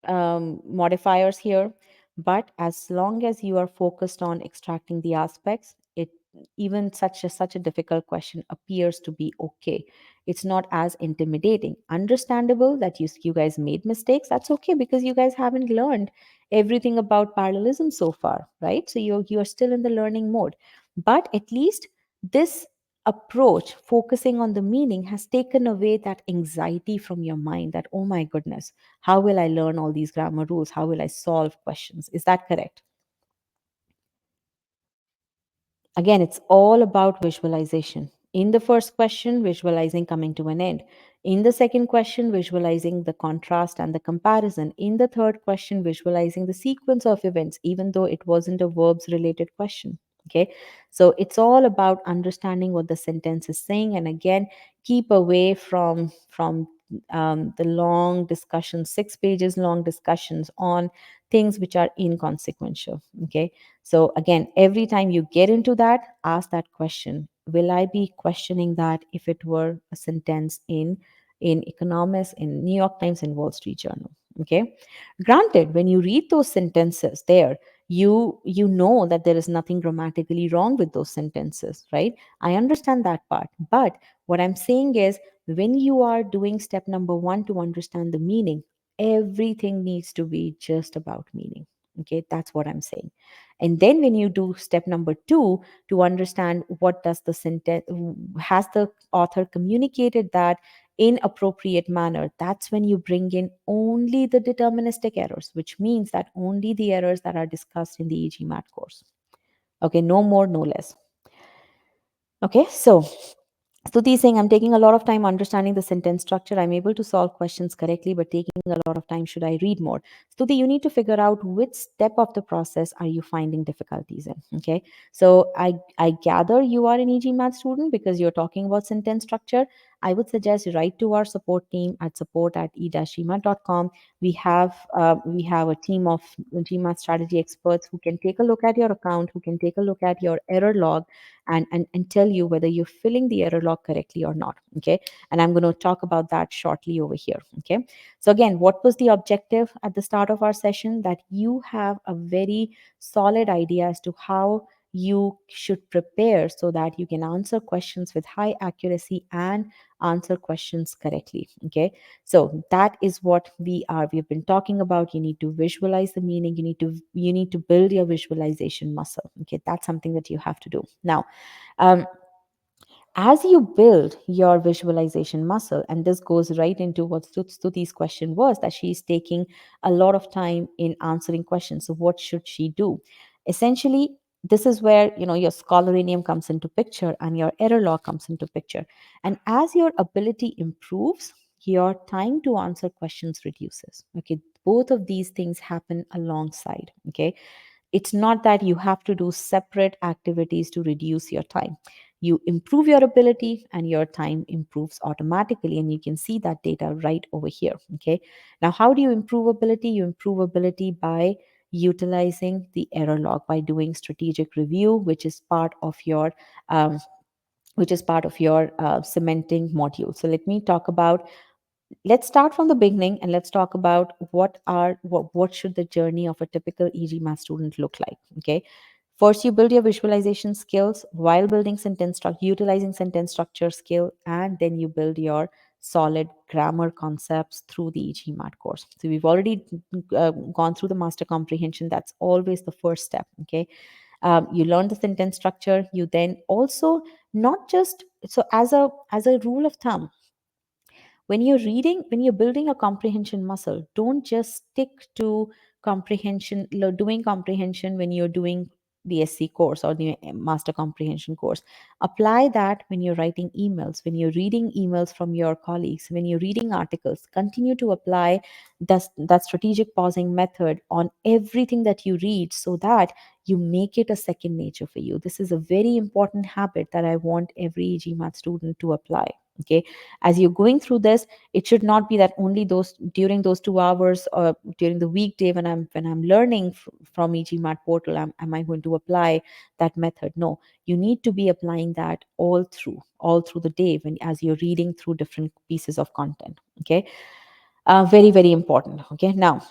modifiers here, but as long as you are focused on extracting the aspects, it even such a difficult question appears to be okay. It's not as intimidating. Understandable that you guys made mistakes. That's okay because you guys haven't learned everything about parallelism so far, right? So you're still in the learning mode, but at least this approach focusing on the meaning has taken away that anxiety from your mind that, oh my goodness, how will I learn all these grammar rules? How will I solve questions? Is that correct? Again, it's all about visualization. In the first question, visualizing coming to an end. In the second question, visualizing the contrast and the comparison. In the third question, visualizing the sequence of events, even though it wasn't a verbs related question. Okay, so it's all about understanding what the sentence is saying, and again, keep away from the long discussions, 6 pages long discussions on things which are inconsequential. Okay, so again, every time you get into that, ask that question. Will I be questioning that if it were a sentence in Economist, in New York Times, in Wall Street Journal? Okay. Granted, when you read those sentences there, you know that there is nothing grammatically wrong with those sentences, right? I understand that part. But what I'm saying is when you are doing step number 1 to understand the meaning, everything needs to be just about meaning. Okay, that's what I'm saying. And then when you do step number 2 to understand what does the sentence, has the author communicated that in appropriate manner, that's when you bring in only the deterministic errors, which means that only the errors that are discussed in the e-GMAT course. Okay, no more, no less. Okay, so Stuti is saying, I'm taking a lot of time understanding the sentence structure. I'm able to solve questions correctly, but taking a lot of time. Should I read more? Stuti, you need to figure out which step of the process are you finding difficulties in. Okay. So I gather you are an e-GMAT student because you're talking about sentence structure. I would suggest you write to our support team at support@e-gmat.com. We have a team of GMAT strategy experts who can take a look at your account, who can take a look at your error log, and tell you whether you're filling the error log correctly or not. Okay, and I'm going to talk about that shortly over here. Okay, so again, what was the objective at the start of our session? That you have a very solid idea as to how you should prepare so that you can answer questions with high accuracy and answer questions correctly. Okay, so that is what we've been talking about. You need to visualize the meaning. You need to build your visualization muscle. Okay, that's something that you have to do now. um, as you build your visualization muscle, and this goes right into what Stuti's question was, that she's taking a lot of time in answering questions. So what should she do? Essentially, this is where your scholarinium comes into picture and your error log comes into picture. And as your ability improves, your time to answer questions reduces. Okay, both of these things happen alongside. Okay, it's not that you have to do separate activities to reduce your time. You improve your ability and your time improves automatically. And you can see that data right over here. Okay. Now, how do you improve ability? You improve ability by utilizing the error log, by doing strategic review, which is part of your cementing module. So let me talk about let's start from the beginning and let's talk about what should the journey of a typical e-GMAT student look like. Okay, first you build your visualization skills while building utilizing sentence structure skill, and then you build your solid grammar concepts through the e-GMAT course. So we've already gone through the master comprehension. That's always the first step. Okay, you learn the sentence structure. You then also, not just so, as a rule of thumb, when you're building a comprehension muscle, don't just stick to doing comprehension when you're doing the SC course or the master comprehension course. Apply that when you're writing emails, when you're reading emails from your colleagues, when you're reading articles. Continue to apply that strategic pausing method on everything that you read, so that you make it a second nature for you. This is a very important habit that I want every GMAT student to apply. Okay, as you're going through this, it should not be that only those during those 2 hours or during the weekday when I'm learning from e-GMAT portal, am I going to apply that method? No, you need to be applying that all through the day, when as you're reading through different pieces of content. Okay, very very important. Okay, now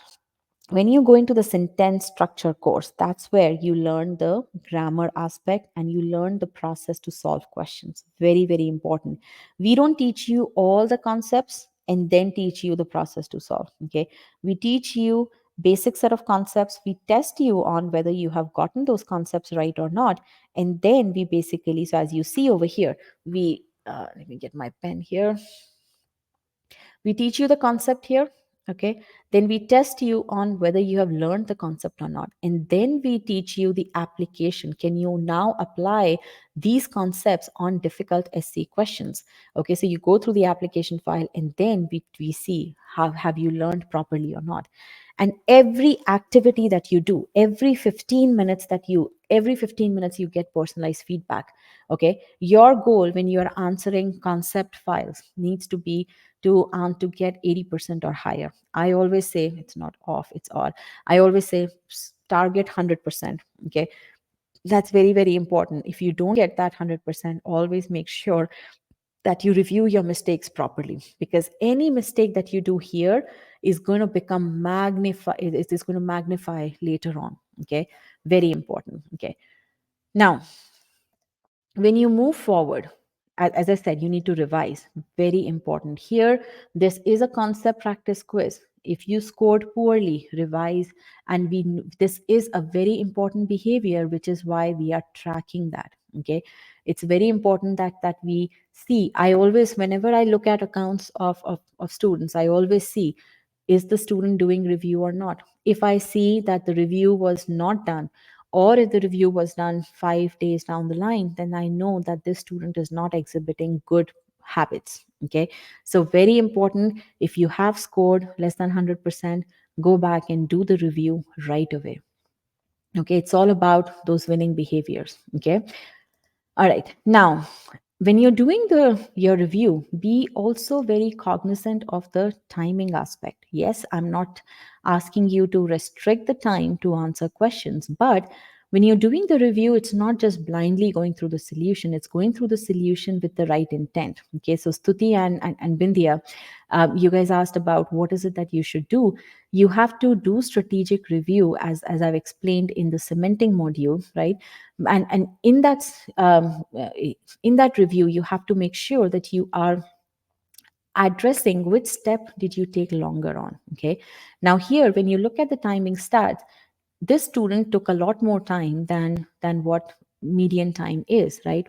when you go into the sentence structure course, that's where you learn the grammar aspect and you learn the process to solve questions. Very very important. We don't teach you all the concepts and then teach you the process to solve. Okay, we teach you basic set of concepts. We test you on whether you have gotten those concepts right or not, and then we basically, so as you see over here, we let me get my pen here. We teach you the concept here. Okay, then we test you on whether you have learned the concept or not, and then we teach you the application. Can you now apply these concepts on difficult SC questions? Okay, so you go through the application file, and then we see how have you learned properly or not. And every activity that you do, every 15 minutes you get personalized feedback. Okay, your goal when you are answering concept files needs to be to get 80% or higher. I always say it's not off, it's on. I always say target 100%. Okay, that's very very important. If you don't get that 100%, always make sure that you review your mistakes properly, because any mistake that you do here is going to become magnify it is going to magnify later on. Okay, very important. Okay, now when you move forward, as I said, you need to revise. Very important here. This is a concept practice quiz. If you scored poorly, revise. And this is a very important behavior, which is why we are tracking that. Okay, it's very important that we see. I always, whenever I look at accounts of students, I always see, is the student doing review or not? If I see that the review was not done, or if the review was done 5 days down the line, then I know that this student is not exhibiting good habits. Okay, so very important. If you have scored less than 100%, go back and do the review right away. Okay, it's all about those winning behaviors. Okay, all right. Now, when you're doing your review, be also very cognizant of the timing aspect. Yes, I'm not asking you to restrict the time to answer questions, but When you're doing the review, it's not just blindly going through the solution, it's going through the solution with the right intent. Okay, so Stuti and Bindya, you guys asked about what is it that you should do. You have to do strategic review, as I've explained in the cementing module, right? And in that review, you have to make sure that you are addressing which step did you take longer on. Okay, now here when you look at the timing stats, this student took a lot more time than what median time is, right?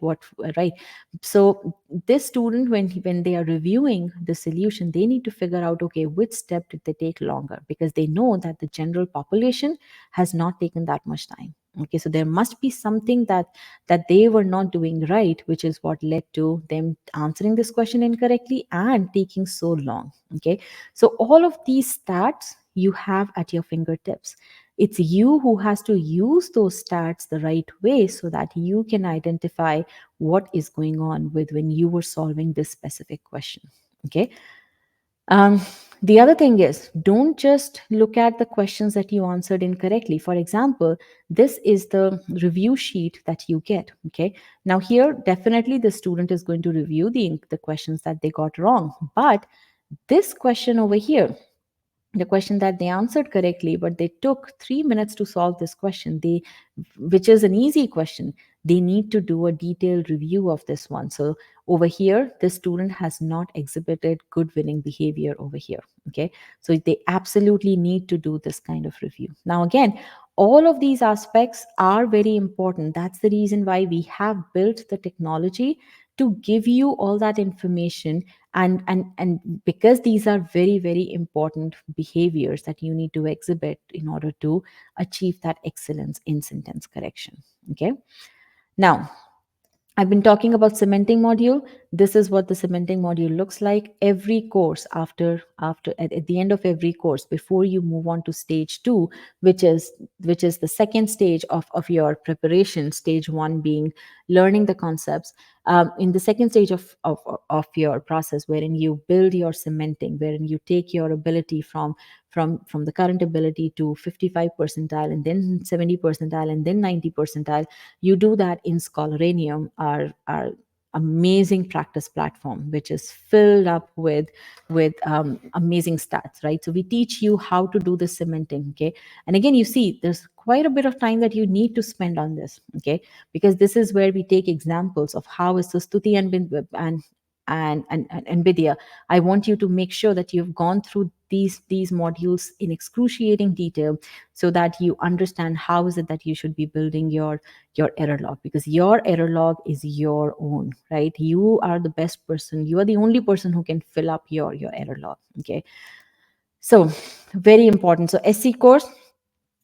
Right, so this student, when they are reviewing the solution, they need to figure out, okay, which step did they take longer, because they know that the general population has not taken that much time. Okay, so there must be something that they were not doing right, which is what led to them answering this question incorrectly and taking so long. Okay, so all of these stats you have at your fingertips. It's you who has to use those stats the right way so that you can identify what is going on with when you were solving this specific question. Okay, um, the other thing is, don't just look at the questions that you answered incorrectly. For example, this is the review sheet that you get. Okay, now here definitely the student is going to review the questions that they got wrong, but this question over here, the question that they answered correctly, but they took 3 minutes to solve this question, which is an easy question, they need to do a detailed review of this one. So over here the student has not exhibited good winning behavior over here. Okay, so they absolutely need to do this kind of review. Now again, all of these aspects are very important. That's the reason why we have built the technology to give you all that information. And because these are very, very important behaviors that you need to exhibit in order to achieve that excellence in sentence correction. Okay, now I've been talking about cementing module. This is what the cementing module looks like. Every course, at the end of every course, before you move on to stage 2, which is the second stage of your preparation, stage 1 being learning the concepts. In the second stage of your process, wherein you build your cementing, wherein you take your ability from the current ability to 55 percentile, and then 70 percentile, and then 90 percentile, you do that in Scholarium, our amazing practice platform, which is filled up with amazing stats, right? So we teach you how to do the cementing. Okay, and again, you see there's quite a bit of time that you need to spend on this. Okay, because this is where we take examples of how is the Stuti and Vidya. I want you to make sure that you've gone through these modules in excruciating detail, so that you understand how is it that you should be building your error log, because your error log is your own, right? You are the best person, you are the only person who can fill up your error log. Okay, so very important. So SC course,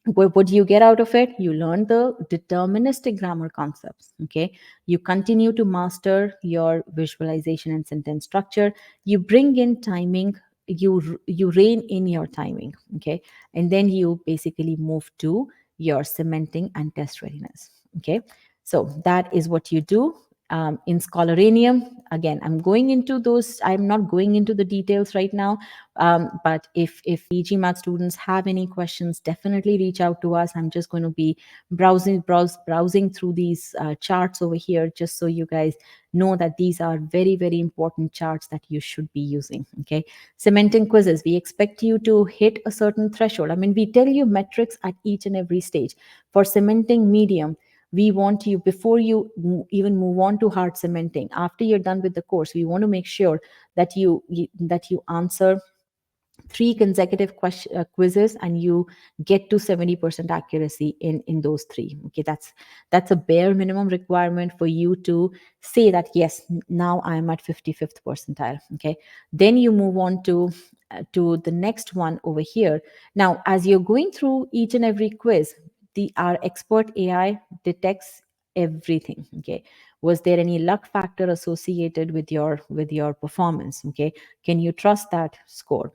what do you get out of it? You learn the deterministic grammar concepts. Okay, you continue to master your visualization and sentence structure. You bring in timing, you rein in your timing. Okay, and then you basically move to your cementing and test readiness. Okay, so that is what you do. In Scholarium, again, I'm not going into the details right now, but if e-GMAT students have any questions, definitely reach out to us. I'm just going to be browsing through these charts over here, just so you guys know that these are very, very important charts that you should be using. Okay, cementing quizzes, we expect you to hit a certain threshold. I mean, we tell you metrics at each and every stage. For cementing medium, we want you, before you even move on to hard cementing, after you're done with the course, we want to make sure that you answer 3 consecutive quizzes and you get to 70% accuracy in those 3. Okay, that's a bare minimum requirement for you to say that yes, now I'm at 55th percentile. Okay, then you move on to the next one over here. Now as you're going through each and every quiz, the our expert AI detects everything. Okay, was there any luck factor associated with your performance? Okay, can you trust that score?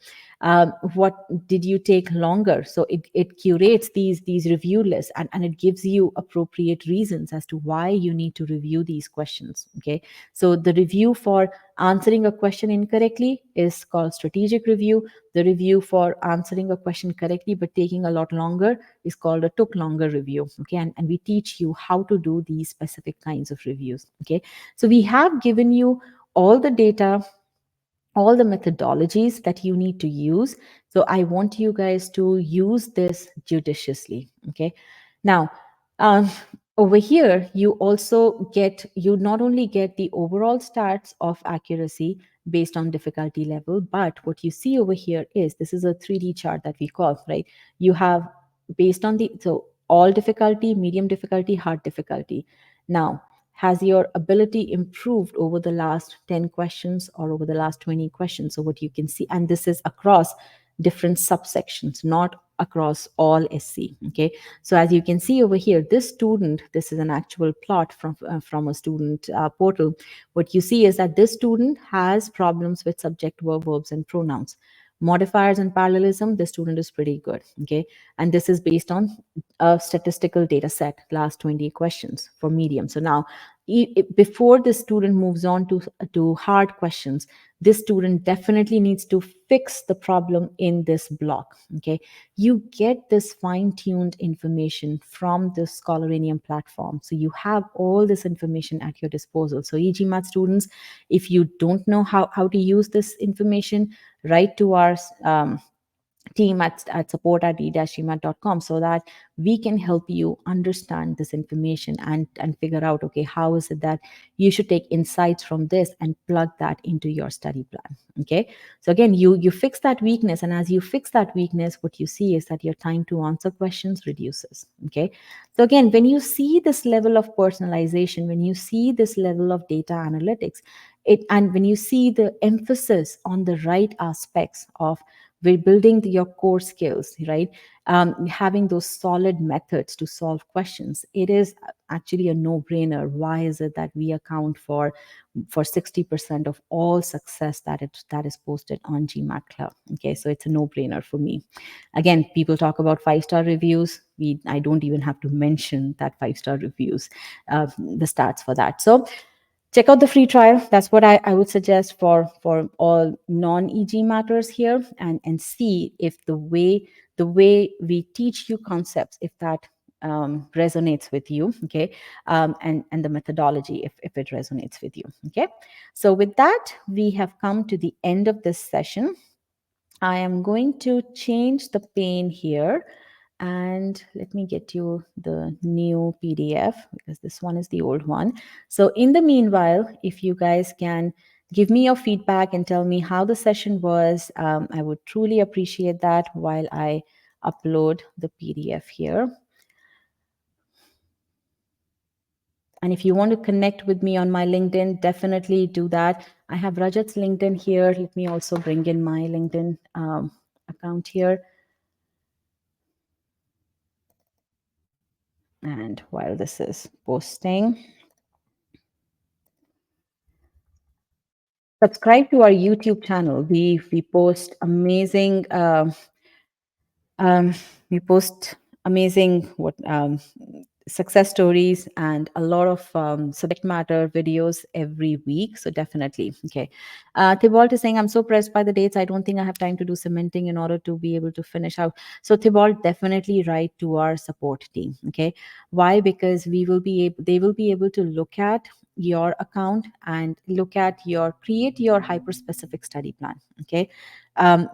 What did you take longer? So it curates these review lists, and it gives you appropriate reasons as to why you need to review these questions. Okay, so the review for Answering a question incorrectly is called strategic review. The review for answering a question correctly but taking a lot longer is called a took longer review. Okay, and we teach you how to do these specific kinds of reviews. Okay, so we have given you all the data, all the methodologies that you need to use. So I want you guys to use this judiciously. Okay. Now, um, over here, you not only get the overall stats of accuracy based on difficulty level, but what you see over here is this is a 3D chart that we call, right? You have based on so all difficulty, medium difficulty, hard difficulty. Now, has your ability improved over the last 10 questions or over the last 20 questions? So what you can see, and this is across different subsections, not across all SC. Okay, so as you can see over here, this student, this is an actual plot from a student portal. What you see is that this student has problems with subject, verb, verbs, and pronouns. Modifiers and parallelism, the student is pretty good. Okay, and this is based on a statistical data set, last 20 questions for medium. So now, before the student moves on to hard questions, this student definitely needs to fix the problem in this block. Okay, you get this fine-tuned information from the Scholaranium platform, so you have all this information at your disposal. So e-GMAT students, if you don't know how to use this information, write to our team at support at e-gmat.com so that we can help you understand this information and figure out, okay, how is it that you should take insights from this and plug that into your study plan. Okay, so again, you fix that weakness, and as you fix that weakness, what you see is that your time to answer questions reduces. Okay, so again, when you see this level of personalization, when you see this level of data analytics, and when you see the emphasis on the right aspects of we're building your core skills, right? Having those solid methods to solve questions, it is actually a no-brainer. Why is it that we account for 60% of all success that is posted on GMAT Club? Okay, so it's a no-brainer for me. Again, people talk about 5-star reviews. I don't even have to mention that 5-star reviews, the stats for that. So check out the free trial. That's what I would suggest for all non-EG matters here, and see if the way we teach you concepts, if that resonates with you. Okay, and the methodology, if it resonates with you. Okay, so with that, we have come to the end of this session. I am going to change the pane here, and let me get you the new PDF because this one is the old one. So in the meanwhile, if you guys can give me your feedback and tell me how the session was, I would truly appreciate that while I upload the PDF here. And if you want to connect with me on my LinkedIn, definitely do that. I have Rajat's LinkedIn here. Let me also bring in my LinkedIn account here. And while this is posting, subscribe to our YouTube channel. We post amazing um, we post amazing success stories and a lot of subject matter videos every week. So definitely, okay. Thibault is saying, I'm so pressed by the dates. I don't think I have time to do cementing in order to be able to finish out. So Thibault, definitely write to our support team. Okay. Why? Because they will be able to look at your account and create your hyper specific study plan. Okay,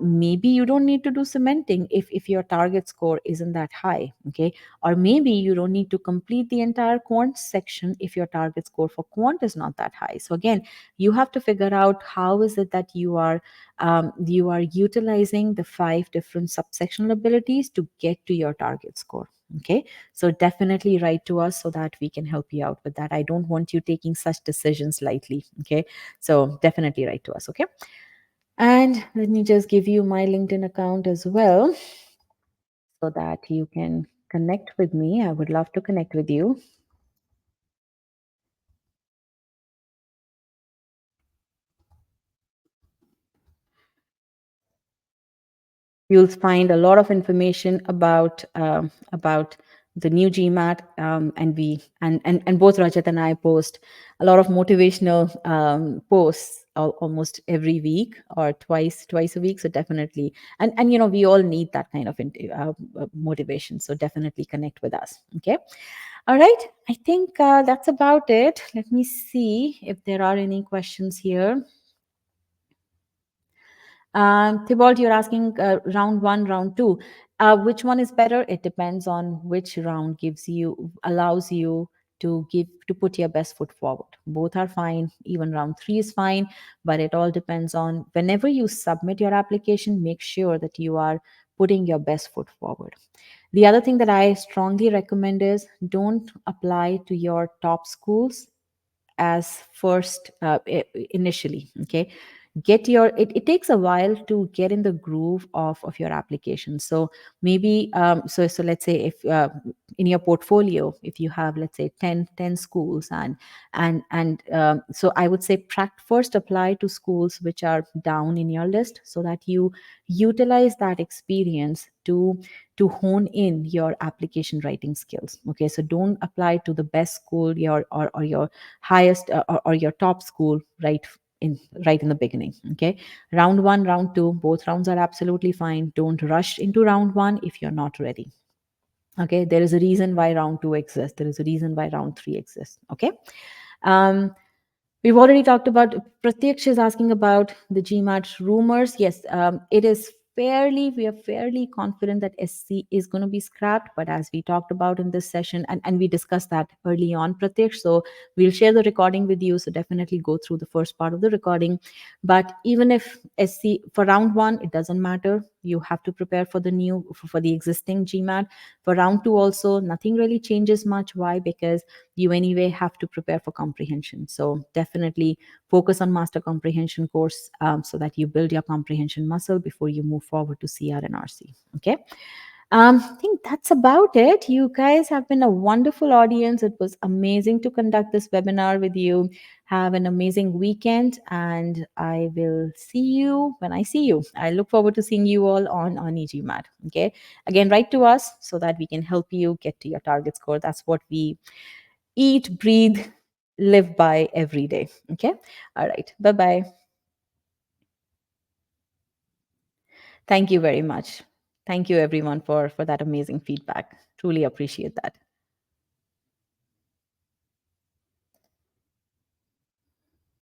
maybe you don't need to do cementing if your target score isn't that high. Okay, or maybe you don't need to complete the entire quant section if your target score for quant is not that high. So again, you have to figure out how is it that you are utilizing the 5 different subsectional abilities to get to your target score. Okay, so definitely write to us so that we can help you out with that. I don't want you taking such decisions lightly. Okay, so definitely write to us. Okay, and let me just give you my LinkedIn account as well so that you can connect with me. I would love to connect with you. You'll find a lot of information about the new GMAT, and we and both Rajat and I post a lot of motivational posts almost every week or twice a week. So definitely, and we all need that kind of motivation. So definitely connect with us. Okay. All right. I think that's about it. Let me see if there are any questions here. Thibault, you're asking round one, round two. Which one is better? It depends on which round allows you to put your best foot forward. Both are fine. Even round three is fine, but it all depends on whenever you submit your application, make sure that you are putting your best foot forward. The other thing that I strongly recommend is don't apply to your top schools as first initially. Okay, it takes a while to get in the groove of your application. So maybe so let's say if in your portfolio, if you have, let's say, 10 schools, and so I would say first apply to schools which are down in your list, so that you utilize that experience to hone in your application writing skills. Okay, so don't apply to the best school, or your highest or your top school in right in the beginning. Okay, round one, round two, both rounds are absolutely fine. Don't rush into round one if you're not ready. Okay, there is a reason why round two exists, there is a reason why round three exists. Okay. um We've already talked about. Pratyaksh is asking about the GMAT rumors. Yes, it is we are fairly confident that SC is going to be scrapped. But as we talked about in this session, and we discussed that early on, Pratyaksh, so we'll share the recording with you. So definitely go through the first part of the recording. But even if SC for round one, it doesn't matter. You have to prepare for for the existing GMAT. For round two, also, nothing really changes much. Why? Because you anyway have to prepare for comprehension. So definitely focus on master comprehension course, so that you build your comprehension muscle before you move forward to CR and RC. Okay. I think that's about it. You guys have been a wonderful audience. It was amazing to conduct this webinar with you. Have an amazing weekend, and I will see you when I see you. I look forward to seeing you all on e-GMAT. Okay. Again, write to us so that we can help you get to your target score. That's what we eat, breathe, live by every day. Okay. All right. Bye bye. Thank you very much. Thank you, everyone, for that amazing feedback. Truly appreciate that.